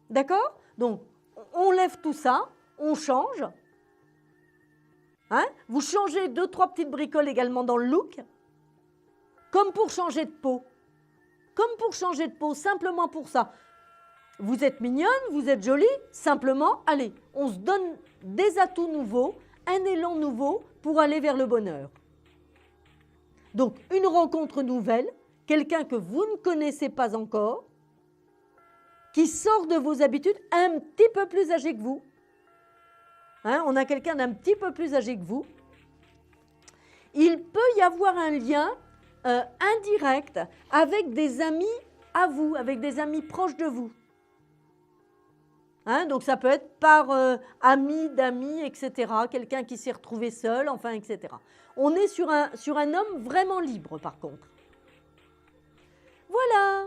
D'accord? Donc, on lève tout ça, on change. Hein? Vous changez 2-3 petites bricoles également dans le look. Comme pour changer de peau. Comme pour changer de peau, simplement pour ça. Vous êtes mignonne, vous êtes jolie, simplement, allez, on se donne des atouts nouveaux, un élan nouveau pour aller vers le bonheur. Donc, une rencontre nouvelle, quelqu'un que vous ne connaissez pas encore, qui sort de vos habitudes, un petit peu plus âgé que vous. Hein, on a quelqu'un d'un petit peu plus âgé que vous. Il peut y avoir un lien indirect avec des amis à vous, avec des amis proches de vous. Hein, donc ça peut être par ami d'amis, etc. Quelqu'un qui s'est retrouvé seul, enfin, etc. On est sur un homme vraiment libre, par contre. Voilà.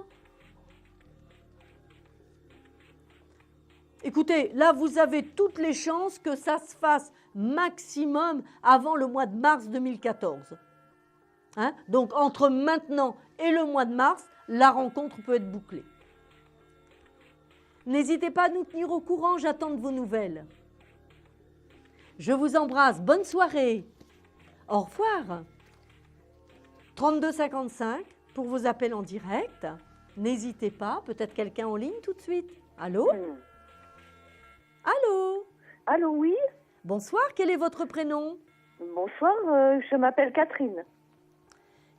Écoutez, là, vous avez toutes les chances que ça se fasse maximum avant le mois de mars 2014. Hein? Donc, entre maintenant et le mois de mars, la rencontre peut être bouclée. N'hésitez pas à nous tenir au courant, j'attends de vos nouvelles. Je vous embrasse, bonne soirée. Au revoir. 3255 pour vos appels en direct. N'hésitez pas, peut-être quelqu'un en ligne tout de suite. Allô? Allô? Allô, oui? Bonsoir, quel est votre prénom? Bonsoir, je m'appelle Catherine.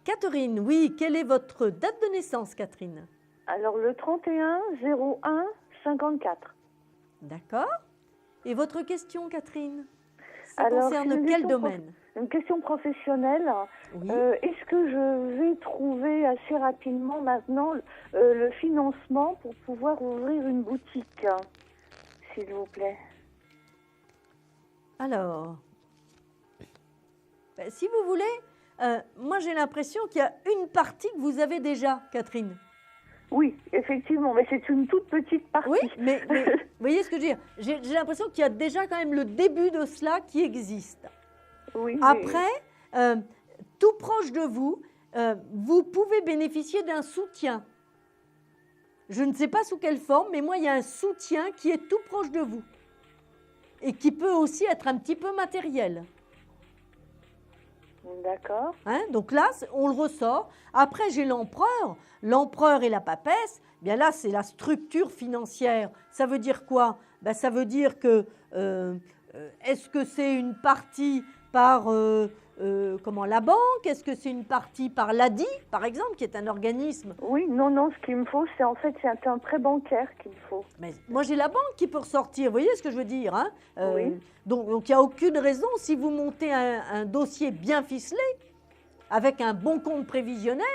Catherine, oui, quelle est votre date de naissance, Catherine? Alors, le 31 01 54. D'accord. Et votre question, Catherine? Ça Alors, concerne une quel question domaine? Une question professionnelle. Oui. Est-ce que je vais trouver assez rapidement maintenant le financement pour pouvoir ouvrir une boutique, s'il vous plaît? Alors, ben, si vous voulez, moi j'ai l'impression qu'il y a une partie que vous avez déjà, Catherine. Oui, effectivement, mais c'est une toute petite partie. Oui, mais vous voyez ce que je veux dire? J'ai l'impression qu'il y a déjà quand même le début de cela qui existe. Oui, Après, tout proche de vous, vous pouvez bénéficier d'un soutien. Je ne sais pas sous quelle forme, mais moi, il y a un soutien qui est tout proche de vous et qui peut aussi être un petit peu matériel. D'accord. Hein? Donc là, on le ressort. Après, j'ai l'empereur. L'empereur et la papesse, bien là, c'est la structure financière. Ça veut dire quoi? Ben, ça veut dire que, est-ce que c'est une partie par la banque? Est-ce que c'est une partie par l'ADI, par exemple, qui est un organisme? Oui, non, ce qu'il me faut, c'est un prêt bancaire qu'il me faut. Mais moi, j'ai la banque qui peut ressortir. Vous voyez ce que je veux dire, hein? Oui. Donc, il n'y a aucune raison, si vous montez un dossier bien ficelé, avec un bon compte prévisionnel,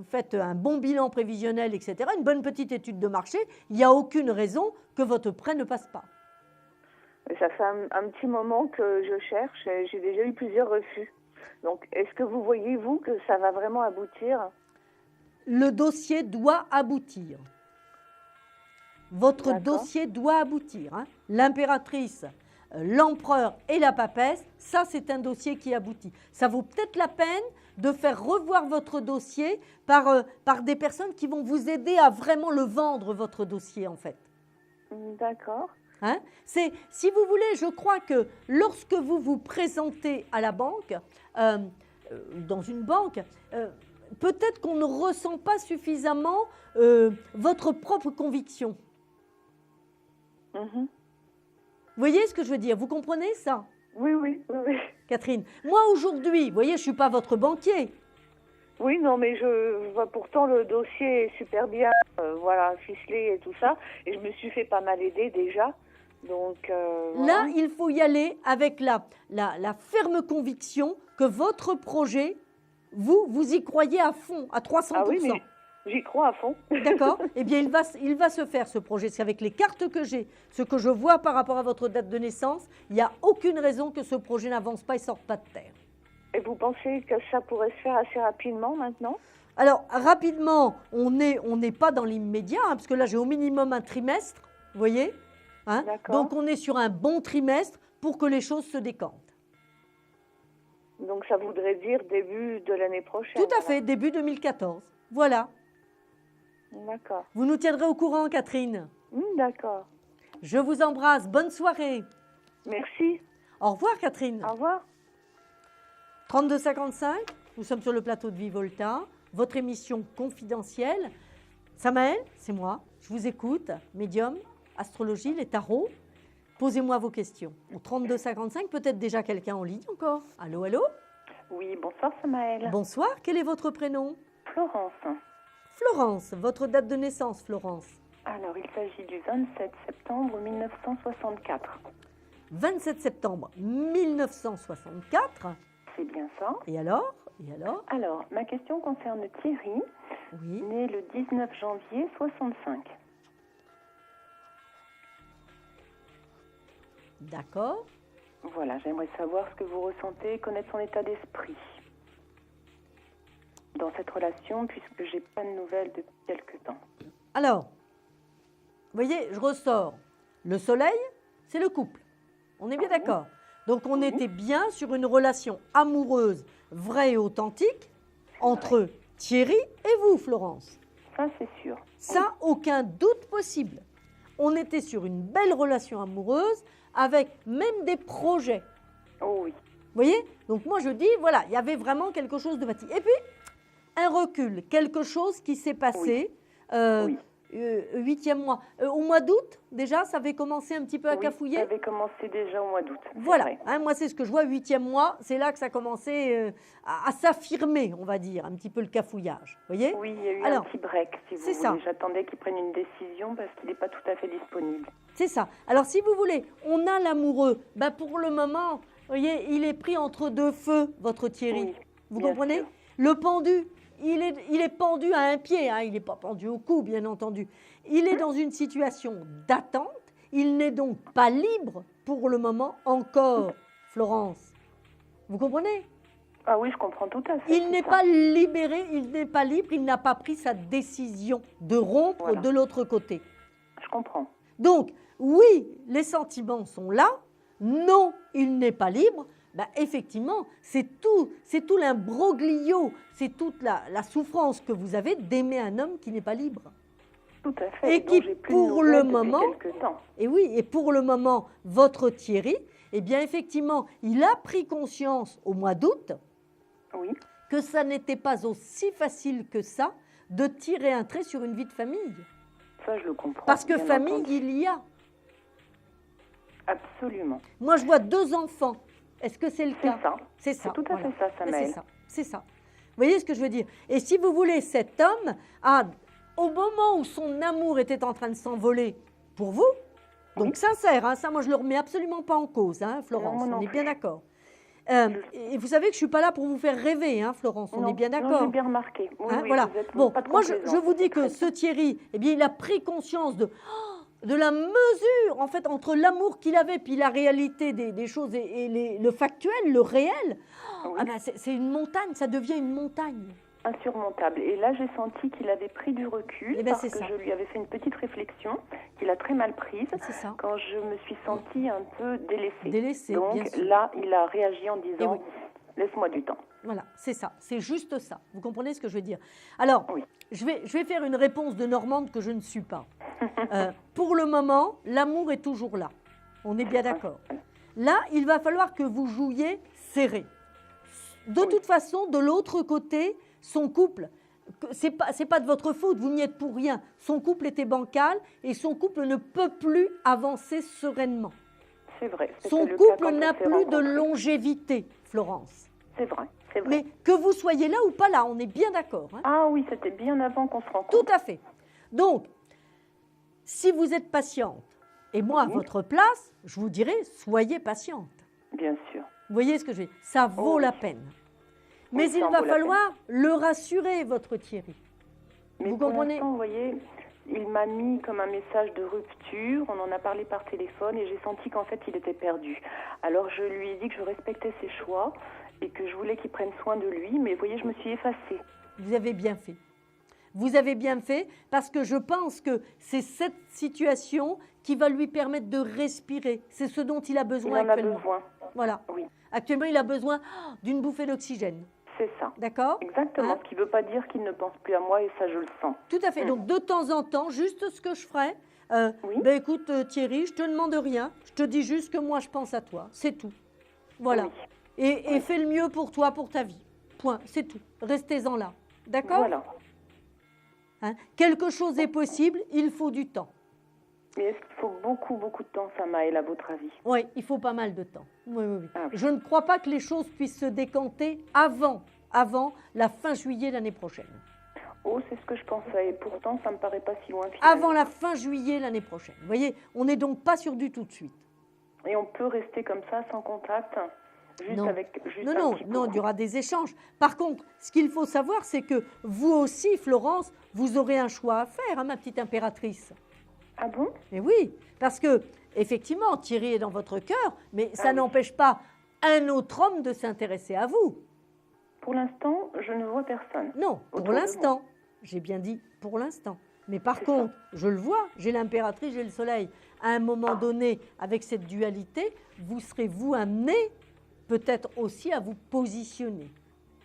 faites un bon bilan prévisionnel, etc., une bonne petite étude de marché, il n'y a aucune raison que votre prêt ne passe pas. Ça fait un petit moment que je cherche et j'ai déjà eu plusieurs refus. Donc, est-ce que vous voyez, vous, que ça va vraiment aboutir? Le dossier doit aboutir. Votre D'accord. dossier doit aboutir. Hein. L'impératrice, l'empereur et la papesse, ça c'est un dossier qui aboutit. Ça vaut peut-être la peine de faire revoir votre dossier par des personnes qui vont vous aider à vraiment le vendre, votre dossier en fait. D'accord. Hein? Si vous voulez, je crois que lorsque vous vous présentez à la banque, dans une banque, peut-être qu'on ne ressent pas suffisamment votre propre conviction. Mhm. Vous voyez ce que je veux dire? Vous comprenez ça, Oui. Catherine? Moi, aujourd'hui, vous voyez, je ne suis pas votre banquier. Oui, non, mais je vois pourtant le dossier est super bien, ficelé et tout ça. Et je me suis fait pas mal aider déjà. Donc, Là, il faut y aller avec la ferme conviction que votre projet, vous y croyez à fond, à 300%. Ah oui, mais j'y crois à fond. D'accord? Eh bien, il va se faire ce projet. C'est avec les cartes que j'ai, ce que je vois par rapport à votre date de naissance, il n'y a aucune raison que ce projet n'avance pas et sorte pas de terre. Et vous pensez que ça pourrait se faire assez rapidement maintenant? Alors, rapidement, on n'est pas dans l'immédiat, hein, parce que là, j'ai au minimum un trimestre, vous voyez? Hein? Donc, on est sur un bon trimestre pour que les choses se décantent. Donc, ça voudrait dire début de l'année prochaine? Tout à fait, début 2014. Voilà. D'accord. Vous nous tiendrez au courant, Catherine. D'accord. Je vous embrasse. Bonne soirée. Merci. Au revoir, Catherine. Au revoir. 3255, nous sommes sur le plateau de Vivolta, votre émission confidentielle. Samaël, c'est moi, je vous écoute, médium, astrologie, les tarots. Posez-moi vos questions. Au 3255, peut-être déjà quelqu'un en ligne encore. Allô, allô? Oui, bonsoir Samaël. Bonsoir, quel est votre prénom? Florence. Florence, votre date de naissance, Florence? Alors, il s'agit du 27 septembre 1964. 27 septembre 1964. C'est bien ça. Et alors? Alors, ma question concerne Thierry, Oui. né le 19 janvier 65. D'accord. Voilà, j'aimerais savoir ce que vous ressentez, connaître son état d'esprit dans cette relation, puisque j'ai pas de nouvelles depuis quelque temps. Alors, vous voyez, je ressors. Le soleil, c'est le couple. On est bien d'accord. Donc, on était bien sur une relation amoureuse, vraie et authentique, entre Thierry et vous, Florence. Ça, c'est sûr. Ça, aucun doute possible. On était sur une belle relation amoureuse avec même des projets. Oh oui. Vous voyez? Donc, moi, je dis, voilà, il y avait vraiment quelque chose de bâti. Et puis, un recul, quelque chose qui s'est passé. 8e mois. Au mois d'août, déjà, ça avait commencé un petit peu à Oui, cafouiller. ça avait commencé déjà au mois d'août. c'est Voilà, vrai. hein, moi c'est ce que je vois, 8e mois, c'est là que ça commençait à s'affirmer, on va dire, un petit peu le cafouillage. Vous voyez? Oui, il y a eu Alors, un petit break, si vous c'est voulez. ça. J'attendais qu'il prenne une décision parce qu'il n'est pas tout à fait disponible. C'est ça. Alors si vous voulez, on a l'amoureux. Ben, pour le moment, vous voyez, il est pris entre deux feux, votre Thierry. Oui, Vous bien comprenez? sûr. Le pendu, il est pendu à un pied, hein, il n'est pas pendu au cou, bien entendu. Il est dans une situation d'attente, il n'est donc pas libre pour le moment encore, Florence. Vous comprenez? Ah oui, je comprends tout à fait. Il c'est n'est ça. pas libéré, il n'est pas libre, il n'a pas pris sa décision de rompre Voilà. de l'autre côté. Je comprends. Donc, oui, les sentiments sont là. Non, il n'est pas libre. Ben, effectivement, c'est tout l'imbroglio, c'est toute la souffrance que vous avez d'aimer un homme qui n'est pas libre. Tout à fait. Et dont qui, j'ai plus de pour le nouvelles depuis moment, quelque temps. et oui, et pour le moment, votre Thierry, eh bien, effectivement, il a pris conscience au mois d'août Oui, que ça n'était pas aussi facile que ça de tirer un trait sur une vie de famille. ça je le comprends. Parce que bien famille, entendu. il y a. Absolument. Moi, je vois 2 enfants. Est-ce que c'est le C'est cas? ça. C'est ça. C'est tout à voilà. fait ça, Mais Samaël. c'est ça. C'est ça. Vous voyez ce que je veux dire? Et si vous voulez, cet homme au moment où son amour était en train de s'envoler pour vous, donc sincère, hein, ça, moi, je le remets absolument pas en cause, hein, Florence. moi non On est plus. bien d'accord. Et vous savez que je suis pas là pour vous faire rêver, hein, Florence. On Non, est bien non, d'accord. j'ai bien remarqué. Oui, Hein, oui, voilà. vous êtes Bon, pas trop moi, je plaisant, vous dis c'est que très ce bien. Thierry, eh bien, il a pris conscience de la mesure, en fait, entre l'amour qu'il avait puis la réalité des choses et le factuel, le réel. Oui. Ah ben, c'est une montagne, ça devient une montagne. Insurmontable. Et là, j'ai senti qu'il avait pris du recul Eh ben, parce c'est que ça. je lui avais fait une petite réflexion qu'il a très mal prise C'est ça. quand je me suis sentie un peu délaissée. Délaissé, Donc bien sûr. là, il a réagi en Eh disant oui. laisse-moi du temps. Voilà, c'est ça, c'est juste ça. Vous comprenez ce que je veux dire? Alors, Oui. je vais faire une réponse de Normande que je ne suis pas. Pour le moment, l'amour est toujours là. On est bien d'accord. Là, il va falloir que vous jouiez serré. De toute façon, de l'autre côté, son couple, c'est pas de votre faute, vous n'y êtes pour rien. Son couple était bancal et son couple ne peut plus avancer sereinement. C'est vrai. c'était Son le cas couple quand on n'a s'est plus de rencontrés. longévité, Florence. C'est vrai. C'est vrai. Mais que vous soyez là ou pas là, on est bien d'accord. Hein? Ah oui, c'était bien avant qu'on se rencontre. Tout à fait. Donc, si vous êtes patiente, et moi, à Oui. votre place, je vous dirais, soyez patiente. Bien sûr. Vous voyez ce que je veux dire? Ça vaut oui. la peine. Mais Oui, ça il en va vaut la falloir le rassurer, votre Thierry. Mais Vous pour comprenez? l'instant, vous voyez, il m'a mis comme un message de rupture. On en a parlé par téléphone et j'ai senti qu'en fait, il était perdu. Alors, je lui ai dit que je respectais ses choix et que je voulais qu'il prenne soin de lui. Mais vous voyez, je me suis effacée. Vous avez bien fait. Vous avez bien fait parce que je pense que c'est cette situation qui va lui permettre de respirer. C'est ce dont il a Il besoin en a actuellement. besoin. Voilà. Oui, Actuellement, il a besoin d'une bouffée d'oxygène. c'est ça. D'accord? Exactement. Hein? Ce qui ne veut pas dire qu'il ne pense plus à moi et ça, je le sens. Tout à fait. Donc, de temps en temps, juste ce que je ferai, Oui. ben écoute Thierry, je te demande rien, je te dis juste que moi je pense à toi, c'est tout. Voilà. Oui. Et fais le mieux pour toi, pour ta vie. Point, c'est tout. Restez-en là. D'accord? Voilà. Hein? Quelque chose est possible, il faut du temps. Mais est-ce qu'il faut beaucoup, beaucoup de temps, Samaël, à votre avis? Oui, il faut pas mal de temps. Oui, oui, oui. Ah oui. Je ne crois pas que les choses puissent se décanter avant la fin juillet l'année prochaine. Oh, c'est ce que je pensais. Et pourtant, ça me paraît pas si loin. Finalement. Avant la fin juillet l'année prochaine. Vous voyez, on n'est donc pas sûr du tout de suite. Et on peut rester comme ça, sans contact, juste Non. avec juste Non, un petit non, coucou. il y aura des échanges. Par contre, ce qu'il faut savoir, c'est que vous aussi, Florence, vous aurez un choix à faire, hein, ma petite impératrice. Ah bon? Mais oui, parce que, effectivement, Thierry est dans votre cœur, mais ça oui. n'empêche pas un autre homme de s'intéresser à vous. Pour l'instant, je ne vois personne. Non, Autour pour de l'instant. J'ai bien dit pour l'instant. Mais par C'est contre, je le vois, j'ai l'impératrice, j'ai le soleil. À un moment donné, avec cette dualité, vous serez, vous, amené peut-être aussi à vous positionner.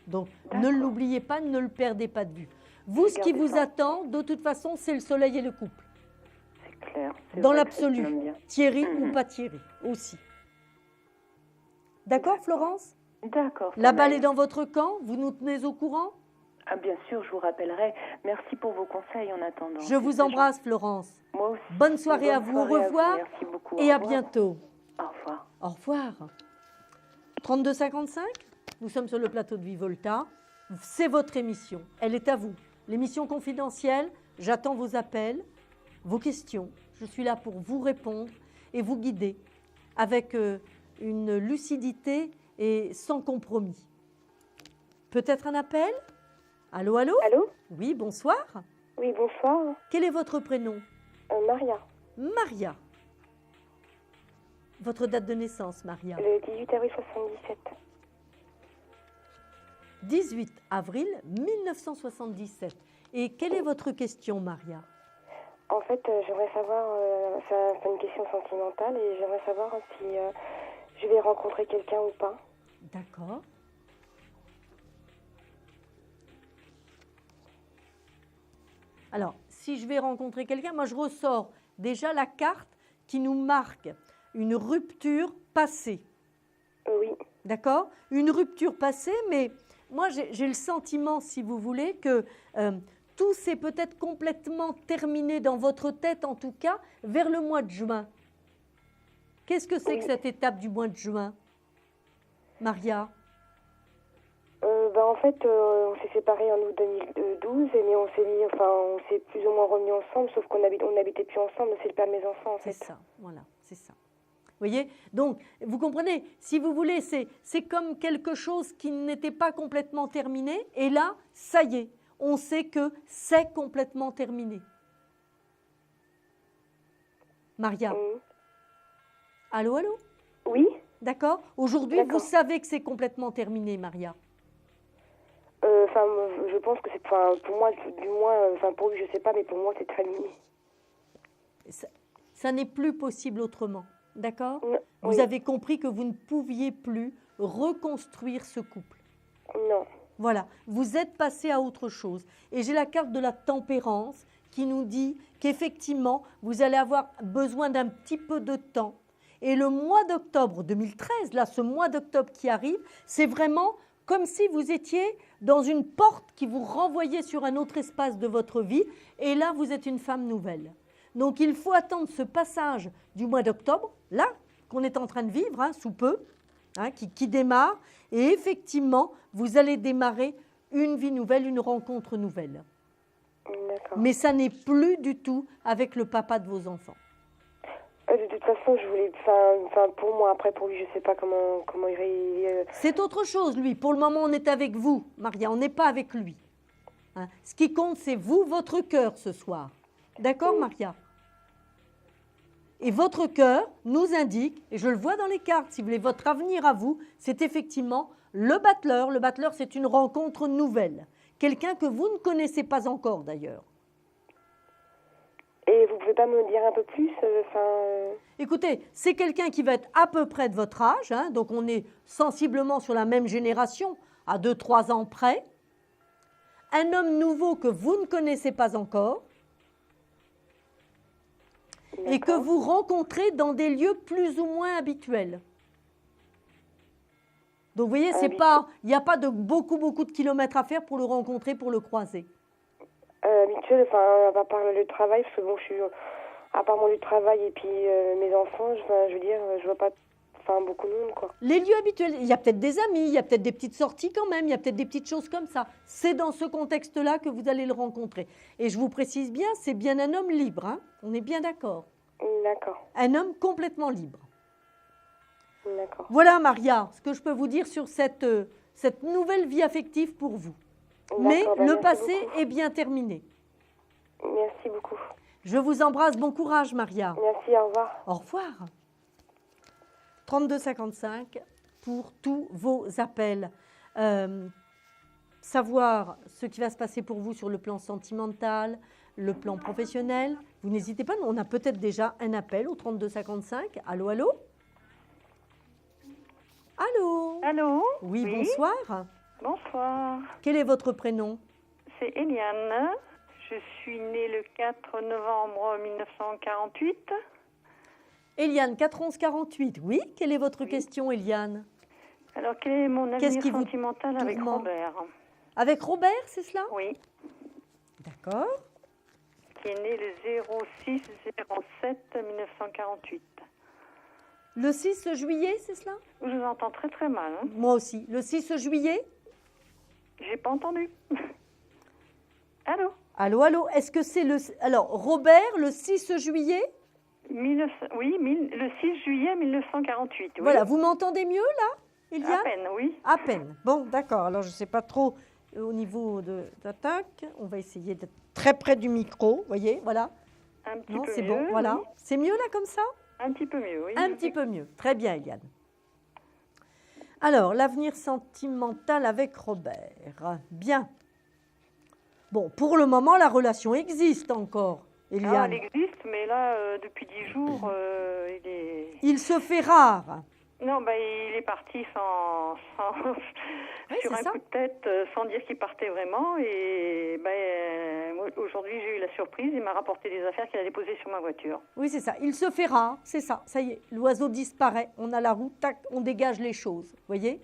Donc, ne D'accord. l'oubliez pas, ne le perdez pas de vue. Vous, ce qui Regardez vous ça. attend, de toute façon, c'est le soleil et le couple. C'est clair. c'est Dans vrai que c'est ce l'absolu. que j'aime bien. Thierry Mhm. ou pas Thierry, aussi. D'accord, Florence? D'accord. La balle Samaël. est dans votre camp, vous nous tenez au courant? Ah, bien sûr, je vous rappellerai. Merci pour vos conseils en attendant. Je vous embrasse, Florence. Moi aussi. Bonne soirée à vous. Au revoir. Merci beaucoup. Et Au à revoir. bientôt. Au revoir. Au revoir. 32,55, nous sommes sur le plateau de Vivolta. C'est votre émission. Elle est à vous. L'émission confidentielle, j'attends vos appels, vos questions. Je suis là pour vous répondre et vous guider avec une lucidité et sans compromis. Peut-être un appel ? Allô, allô ? Allô ? Oui, bonsoir. Oui, bonsoir. Quel est votre prénom ? Maria. Maria. Votre date de naissance, Maria ? Le 18 avril 77. 18 avril 1977. Et quelle est votre question, Maria ? En fait, j'aimerais savoir, c'est une question sentimentale, et j'aimerais savoir si je vais rencontrer quelqu'un ou pas. D'accord. Alors, si je vais rencontrer quelqu'un, moi je ressors déjà la carte qui nous marque une rupture passée. Oui. D'accord ? Une rupture passée, mais moi j'ai le sentiment, si vous voulez, que tout s'est peut-être complètement terminé dans votre tête, en tout cas, vers le mois de juin. Qu'est-ce que c'est que cette étape du mois de juin, Maria ? En fait, on s'est séparés en août 2012, mais on s'est plus ou moins remis ensemble, sauf qu'on n'habitait plus ensemble, c'est le père de mes enfants, en fait. C'est ça, voilà, c'est ça. Vous voyez ? Donc, vous comprenez, si vous voulez, c'est comme quelque chose qui n'était pas complètement terminé, et là, ça y est, on sait que c'est complètement terminé. Maria ? Allô, allô ? Oui. D'accord ? Aujourd'hui, vous savez que c'est complètement terminé, Maria. Je pense que c'est, pour moi, du moins, pour lui, je sais pas, mais pour moi, c'est terminé. Ça n'est plus possible autrement, d'accord ? Non, Vous oui. avez compris que vous ne pouviez plus reconstruire ce couple. Non. Voilà, vous êtes passé à autre chose. Et j'ai la carte de la tempérance qui nous dit qu'effectivement, vous allez avoir besoin d'un petit peu de temps. Et le mois d'octobre 2013, là, ce mois d'octobre qui arrive, c'est vraiment comme si vous étiez dans une porte qui vous renvoyait sur un autre espace de votre vie. Et là, vous êtes une femme nouvelle. Donc, il faut attendre ce passage du mois d'octobre, là, qu'on est en train de vivre, sous peu, qui démarre. Et effectivement, vous allez démarrer une vie nouvelle, une rencontre nouvelle. D'accord. Mais ça n'est plus du tout avec le papa de vos enfants. De toute façon, je voulais, pour moi, après, pour lui, je sais pas comment il C'est autre chose, lui. Pour le moment, on est avec vous, Maria, on n'est pas avec lui. Ce qui compte, c'est vous, votre cœur, ce soir. D'accord, Maria ? Et votre cœur nous indique, et je le vois dans les cartes, si vous voulez, votre avenir à vous, c'est effectivement le battleur. Le battleur, c'est une rencontre nouvelle. Quelqu'un que vous ne connaissez pas encore, d'ailleurs. Et vous pouvez pas me dire un peu plus Écoutez, c'est quelqu'un qui va être à peu près de votre âge, donc on est sensiblement sur la même génération, à 2-3 ans près. Un homme nouveau que vous ne connaissez pas encore et que vous rencontrez dans des lieux plus ou moins habituels. Donc vous voyez, il n'y a pas de beaucoup de kilomètres à faire pour le rencontrer, pour le croiser. Habituel, à part le travail, parce que bon, je suis, à part mon lieu de travail et puis mes enfants, je veux dire, je vois pas beaucoup de monde, quoi. Les lieux habituels, il y a peut-être des amis, il y a peut-être des petites sorties quand même, il y a peut-être des petites choses comme ça. C'est dans ce contexte-là que vous allez le rencontrer. Et je vous précise bien, c'est bien un homme libre, on est bien d'accord. D'accord. Un homme complètement libre. D'accord. Voilà, Maria, ce que je peux vous dire sur cette nouvelle vie affective pour vous. Mais le passé est bien terminé. Merci beaucoup. Je vous embrasse. Bon courage, Maria. Merci, au revoir. Au revoir. 32,55 pour tous vos appels. Savoir ce qui va se passer pour vous sur le plan sentimental, le plan professionnel. Vous n'hésitez pas, on a peut-être déjà un appel au 32,55. Allô, allô ? Allô ? Allô ? Oui, bonsoir. Bonsoir. Quel est votre prénom ? C'est Eliane. Je suis née le 4 novembre 1948. Eliane, 4-11-48. Oui, quelle est votre question, Eliane ? Alors, quel est mon avenir sentimental avec Robert ? Avec Robert, c'est cela? Oui. D'accord. Qui est né le 06-07-1948. Le 6 juillet, c'est cela? Je vous entends très très mal. Hein. Moi aussi. Le 6 juillet? J'ai pas entendu. Allô? Allô, allô. Est-ce que c'est le... Alors, Robert, le 6 juillet? Oui, le 6 juillet 1948. Oui. Voilà, vous m'entendez mieux, là, Eliane? À peine, oui. À peine. Bon, d'accord. Alors, je ne sais pas trop au niveau d'attaque. On va essayer d'être très près du micro, vous voyez, voilà. Un petit Non, peu c'est mieux. bon, voilà. Oui. C'est mieux, là, comme ça? Un petit peu mieux, oui. Un petit peu mieux. Très bien, Eliane. Alors, l'avenir sentimental avec Robert. Bien. Bon, pour le moment, la relation existe encore, Eliane. Ah, elle existe, mais là, depuis 10 jours, il est... Il se fait rare. Non, il est parti sans Oui, sur c'est un ça. coup de tête, sans dire qu'il partait vraiment. Et moi, aujourd'hui, j'ai eu la surprise. Il m'a rapporté des affaires qu'il a déposées sur ma voiture. Oui, c'est ça. Il se fait rare, c'est ça. Ça y est, l'oiseau disparaît. On a la route, tac, on dégage les choses. Vous voyez?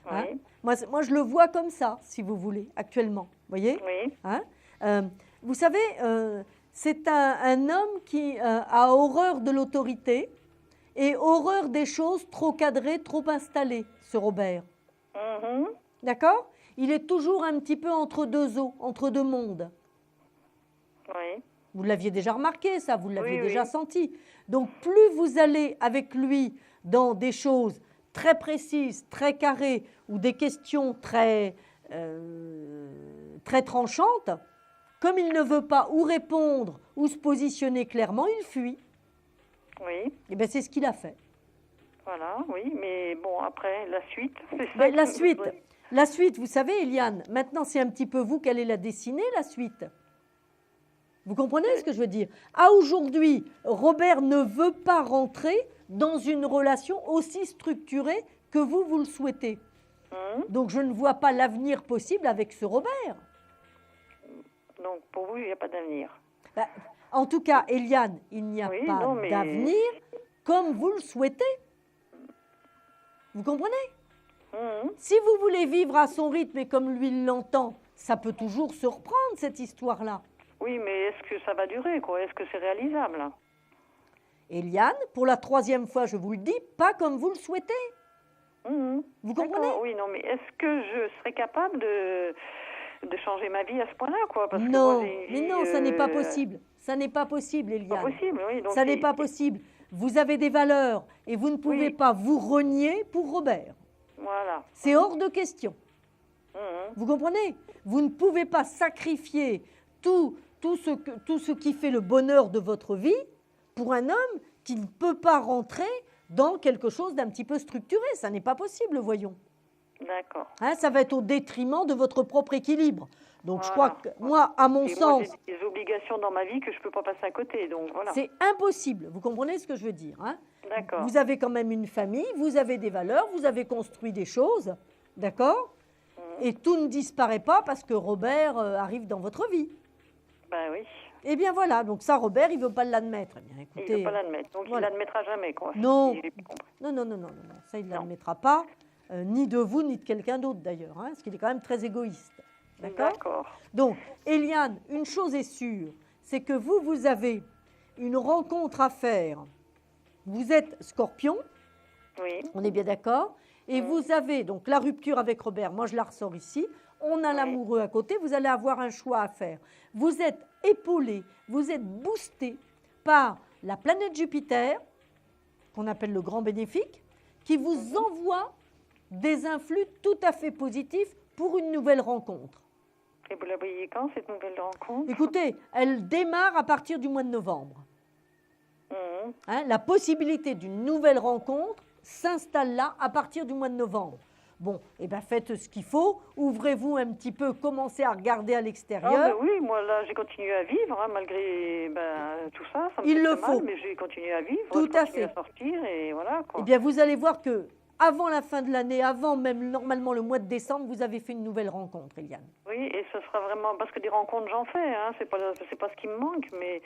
Hein? Oui. Moi, je le vois comme ça, si vous voulez, actuellement. Vous voyez? Oui. Hein? Vous savez, c'est un homme qui a horreur de l'autorité et horreur des choses trop cadrées, trop installées, ce Robert. Mhm. D'accord? Il est toujours un petit peu entre deux eaux, entre deux mondes. Oui. Vous l'aviez déjà remarqué, ça, vous l'aviez Oui, déjà oui. senti. Donc, plus vous allez avec lui dans des choses très précises, très carrées, ou des questions très tranchantes, comme il ne veut pas ou répondre ou se positionner clairement, il fuit. Oui. Et bien, c'est ce qu'il a fait. Voilà, oui. Mais bon, après, la suite, c'est ça. Ben, la qui me suite, faudrait. la suite, vous savez, Eliane, maintenant, c'est un petit peu vous qui allez la dessiner, la suite. Vous comprenez ce que je veux dire? À aujourd'hui, Robert ne veut pas rentrer dans une relation aussi structurée que vous le souhaitez. Donc, je ne vois pas l'avenir possible avec ce Robert. Donc, pour vous, il n'y a pas d'avenir. Ben, en tout cas, Eliane, il n'y a Oui, pas non, mais- d'avenir comme vous le souhaitez. Vous comprenez? Mhm. Si vous voulez vivre à son rythme et comme lui l'entend, ça peut toujours se reprendre, cette histoire-là. Oui, mais est-ce que ça va durer, quoi? Est-ce que c'est réalisable? Eliane, pour la 3e fois, je vous le dis, pas comme vous le souhaitez. Mhm. Vous D'accord, comprenez? oui, non, mais est-ce que je serais capable de changer ma vie à ce point-là, quoi? Parce que Non, moi, j'ai une mais vie, non, ça n'est pas possible. Ça n'est pas possible, Pas Eliane. possible, oui. Donc Ça n'est pas possible. Vous avez des valeurs et vous ne pouvez Oui. pas vous renier pour Robert. Voilà. C'est hors de question. Mhm. Vous comprenez? Vous ne pouvez pas sacrifier tout ce qui fait le bonheur de votre vie pour un homme qui ne peut pas rentrer dans quelque chose d'un petit peu structuré. Ça n'est pas possible, voyons. D'accord. Hein, ça va être au détriment de votre propre équilibre. Donc je Voilà. crois que moi, à mon Et moi, sens, j'ai des obligations dans ma vie que je ne peux pas passer à côté, donc voilà. c'est impossible. Vous comprenez ce que je veux dire, hein? D'accord. Vous avez quand même une famille, vous avez des valeurs, vous avez construit des choses, d'accord? Et tout ne disparaît pas parce que Robert arrive dans votre vie. Ben oui. Eh bien voilà, donc ça, Robert, il ne veut pas l'admettre. Eh bien, Il écoutez, ne veut pas l'admettre. Donc voilà. il l'admettra jamais, quoi. Non. Si j'ai bien compris. Non, ça, il ne l'admettra pas, ni de vous, ni de quelqu'un d'autre d'ailleurs, hein, parce qu'il est quand même très égoïste. D'accord? D'accord. Donc, Eliane, une chose est sûre, c'est que vous avez une rencontre à faire. Vous êtes Scorpion, Oui. on est bien d'accord, et vous avez donc la rupture avec Robert, moi je la ressors ici, on a l'amoureux à côté, vous allez avoir un choix à faire. Vous êtes épaulé, vous êtes boosté par la planète Jupiter, qu'on appelle le grand bénéfique, qui vous envoie des influx tout à fait positifs pour une nouvelle rencontre. Et vous la voyez quand, cette nouvelle rencontre? Écoutez, elle démarre à partir du mois de novembre. Mhm. Hein, la possibilité d'une nouvelle rencontre s'installe là à partir du mois de novembre. Bon, eh bien faites ce qu'il faut, ouvrez-vous un petit peu, commencez à regarder à Ah, l'extérieur. ben oui, moi là j'ai continué à vivre, hein, malgré tout ça. Ça me Il fait le très mal, faut. mais j'ai continué à vivre. Tout je à continue fait. à sortir et voilà, quoi. Eh bien vous allez voir que avant la fin de l'année, avant même normalement le mois de décembre, vous avez fait une nouvelle rencontre, Eliane. Oui, et ce sera vraiment... Parce que des rencontres, j'en fais, hein, c'est pas ce qui me manque, mais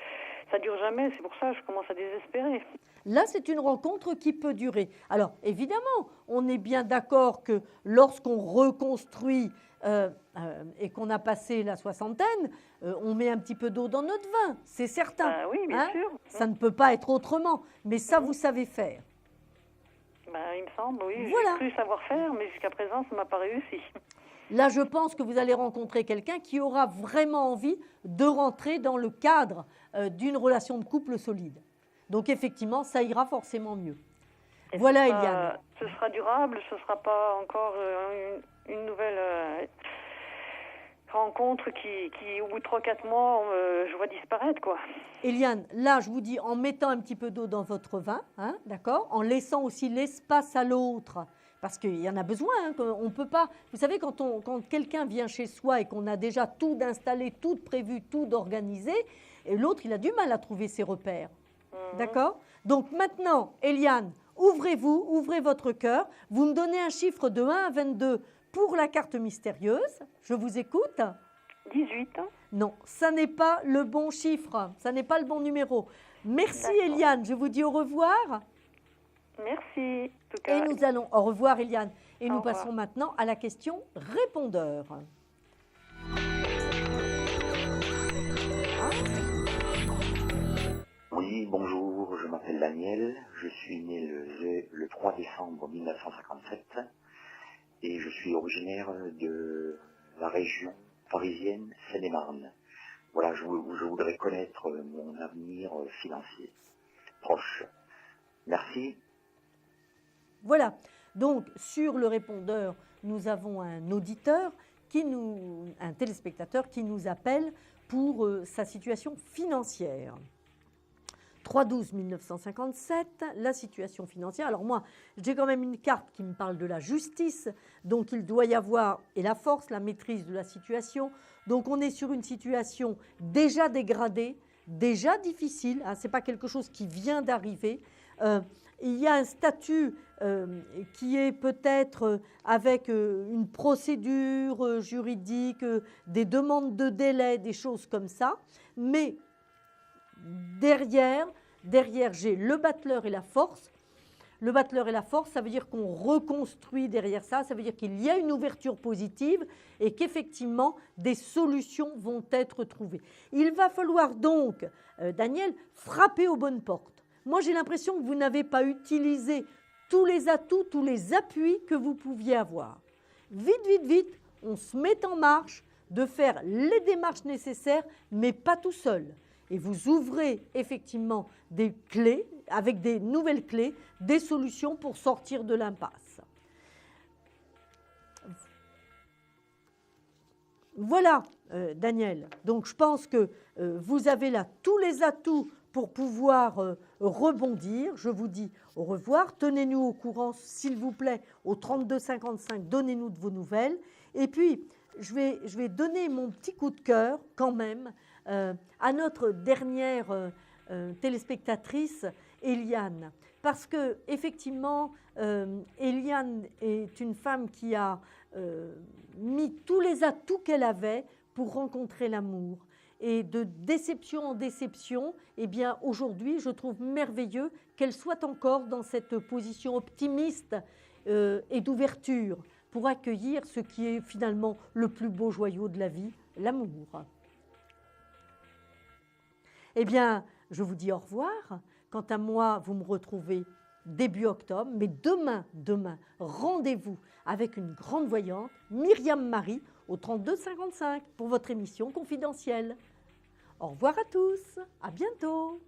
ça dure jamais, c'est pour ça que je commence à désespérer. Là, c'est une rencontre qui peut durer. Alors, évidemment, on est bien d'accord que lorsqu'on reconstruit et qu'on a passé la soixantaine, on met un petit peu d'eau dans notre vin, c'est certain. Oui, bien sûr. Ça ne peut pas être autrement, mais ça, vous savez faire. Il me semble, oui. Voilà. J'ai cru savoir faire, mais jusqu'à présent, ça m'a pas réussi. Là, je pense que vous allez rencontrer quelqu'un qui aura vraiment envie de rentrer dans le cadre d'une relation de couple solide. Donc, effectivement, ça ira forcément mieux. Et voilà, Eliane. Ce sera durable, ce ne sera pas encore une nouvelle rencontre qui, au bout de 3-4 mois, je vois disparaître, quoi. Eliane, là, je vous dis, en mettant un petit peu d'eau dans votre vin, d'accord, en laissant aussi l'espace à l'autre, parce qu'il y en a besoin, on peut pas... Vous savez, quand quelqu'un vient chez soi et qu'on a déjà tout d'installé, tout de prévu, tout d'organisé, et l'autre, il a du mal à trouver ses repères. D'accord? Donc maintenant, Eliane, ouvrez votre cœur. Vous me donnez un chiffre de 1 à 22 pour la carte mystérieuse. Je vous écoute. 18. Non, ça n'est pas le bon chiffre. Ça n'est pas le bon numéro. Merci Eliane. Je vous dis au revoir. Merci. En tout cas, Et nous allons... Au revoir Eliane. Et nous revoir. passons maintenant à la question répondeur. Oui, bonjour, je m'appelle Daniel, je suis né le 3 décembre 1957 et je suis originaire de la région parisienne Seine-et-Marne. Voilà, je voudrais connaître mon avenir financier proche. Merci. Voilà. Donc, sur le répondeur, nous avons un auditeur, un téléspectateur qui nous appelle pour sa situation financière. 3-12-1957, la situation financière. Alors moi, j'ai quand même une carte qui me parle de la justice, donc il doit y avoir, et la force, la maîtrise de la situation. Donc on est sur une situation déjà dégradée, déjà difficile, ce n'est pas quelque chose qui vient d'arriver. Il y a un statut qui est peut-être avec une procédure juridique, des demandes de délai, des choses comme ça, mais derrière j'ai le battleur et la force. Le battleur et la force, ça veut dire qu'on reconstruit derrière ça, ça veut dire qu'il y a une ouverture positive et qu'effectivement des solutions vont être trouvées. Il va falloir donc, Daniel, frapper aux bonnes portes. Moi, j'ai l'impression que vous n'avez pas utilisé tous les atouts, tous les appuis que vous pouviez avoir. Vite, on se met en marche de faire les démarches nécessaires, mais pas tout seul. Et vous ouvrez effectivement des clés, avec des nouvelles clés, des solutions pour sortir de l'impasse. Voilà, Daniel. Donc, je pense que vous avez là tous les atouts pour pouvoir rebondir. Je vous dis au revoir. Tenez-nous au courant, s'il vous plaît, au 32 55. Donnez-nous de vos nouvelles. Et puis, je vais donner mon petit coup de cœur quand même à notre dernière téléspectatrice, Eliane. Parce que effectivement, Eliane est une femme qui a mis tous les atouts qu'elle avait pour rencontrer l'amour. Et de déception en déception, eh bien aujourd'hui, je trouve merveilleux qu'elle soit encore dans cette position optimiste et d'ouverture pour accueillir ce qui est finalement le plus beau joyau de la vie, l'amour. Eh bien, je vous dis au revoir. Quant à moi, vous me retrouvez début octobre. Mais demain, rendez-vous avec une grande voyante, Myriam Marie, au 32 55 pour votre émission confidentielle. Au revoir à tous. À bientôt.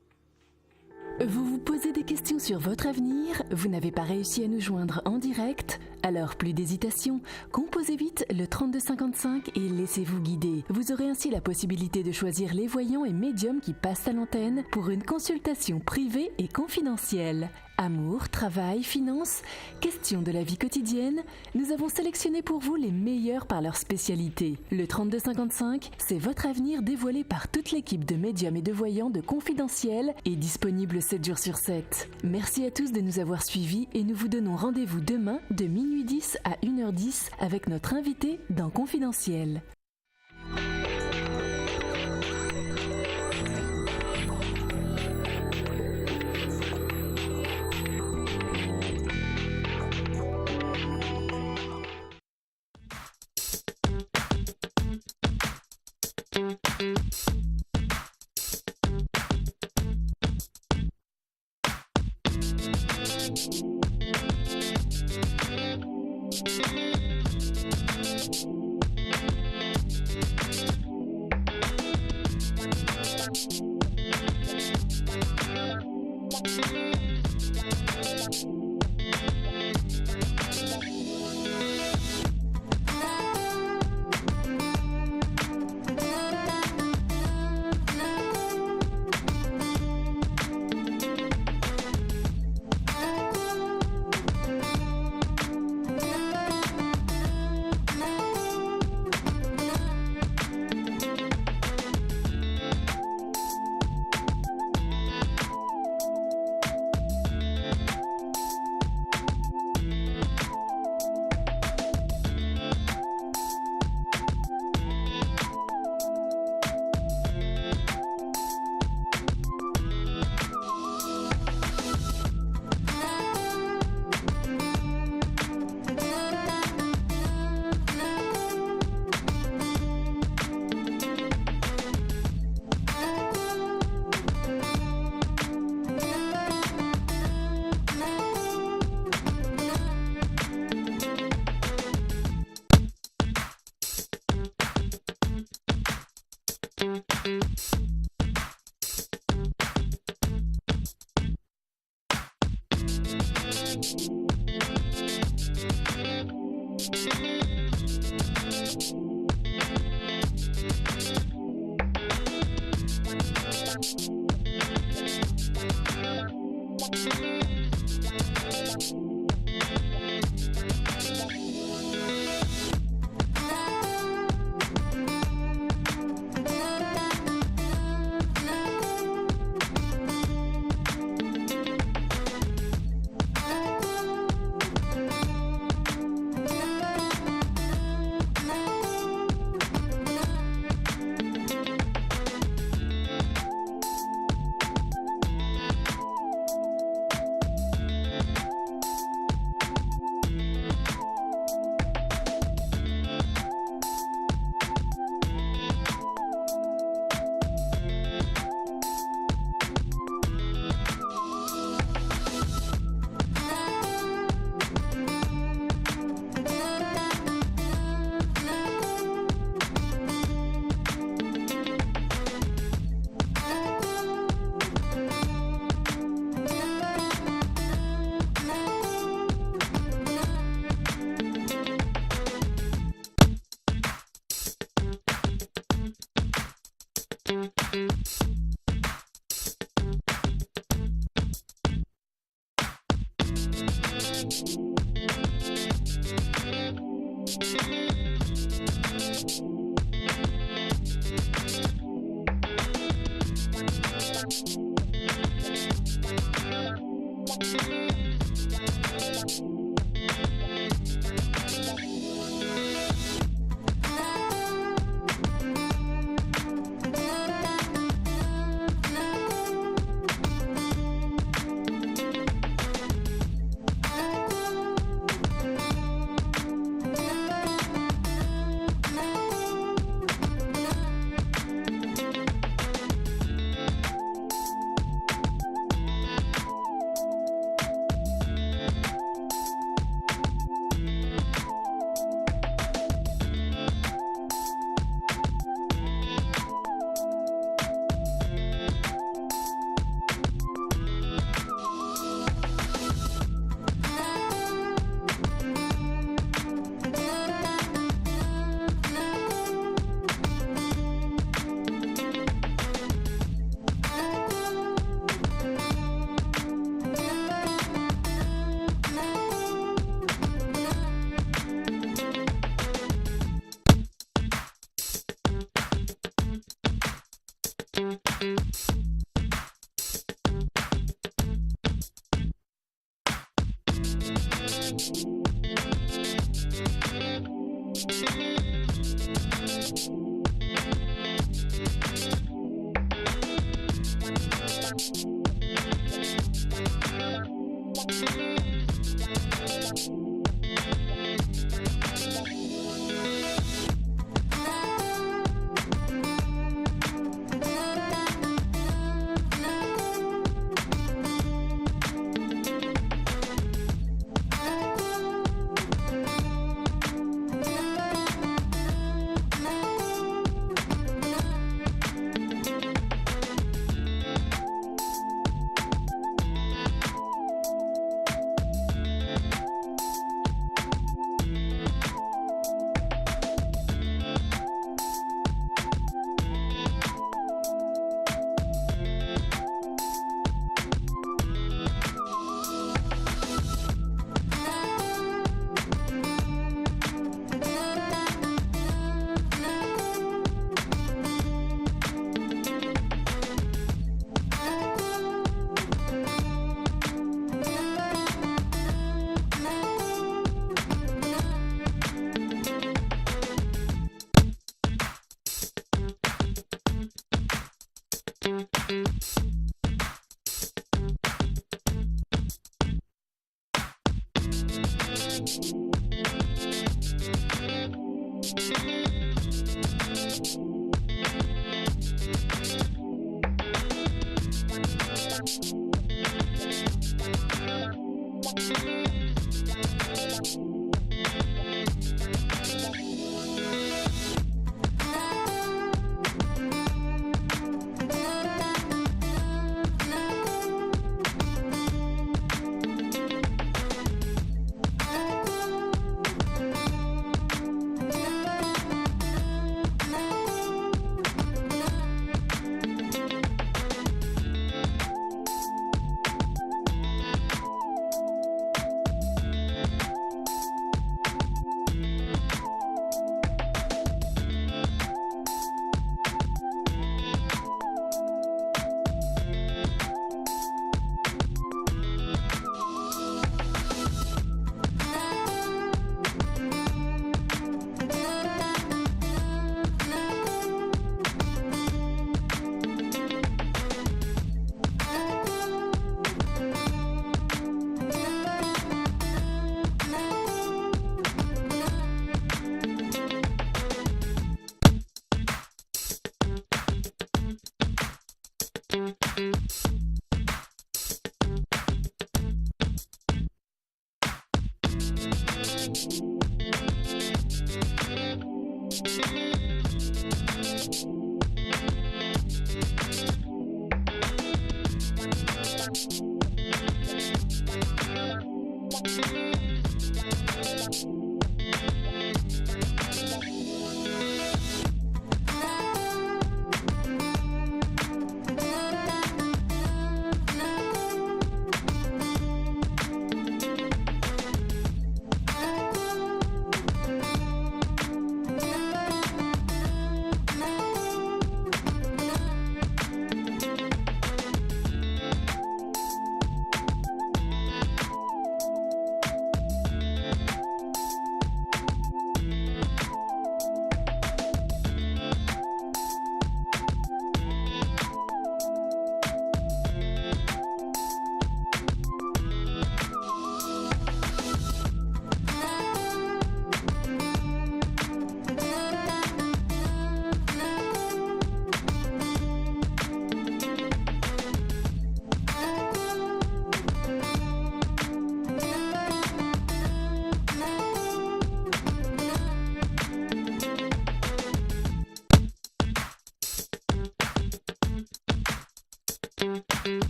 Vous vous posez des questions sur votre avenir? Vous n'avez pas réussi à nous joindre en direct? Alors plus d'hésitation, composez vite le 3255 et laissez-vous guider. Vous aurez ainsi la possibilité de choisir les voyants et médiums qui passent à l'antenne pour une consultation privée et confidentielle. Amour, travail, finances, questions de la vie quotidienne, nous avons sélectionné pour vous les meilleurs par leur spécialité. Le 3255, c'est votre avenir dévoilé par toute l'équipe de médiums et de voyants de Confidentiel et disponible 7 jours sur 7. Merci à tous de nous avoir suivis et nous vous donnons rendez-vous demain de minuit 10 à 1h10 avec notre invité dans Confidentiel.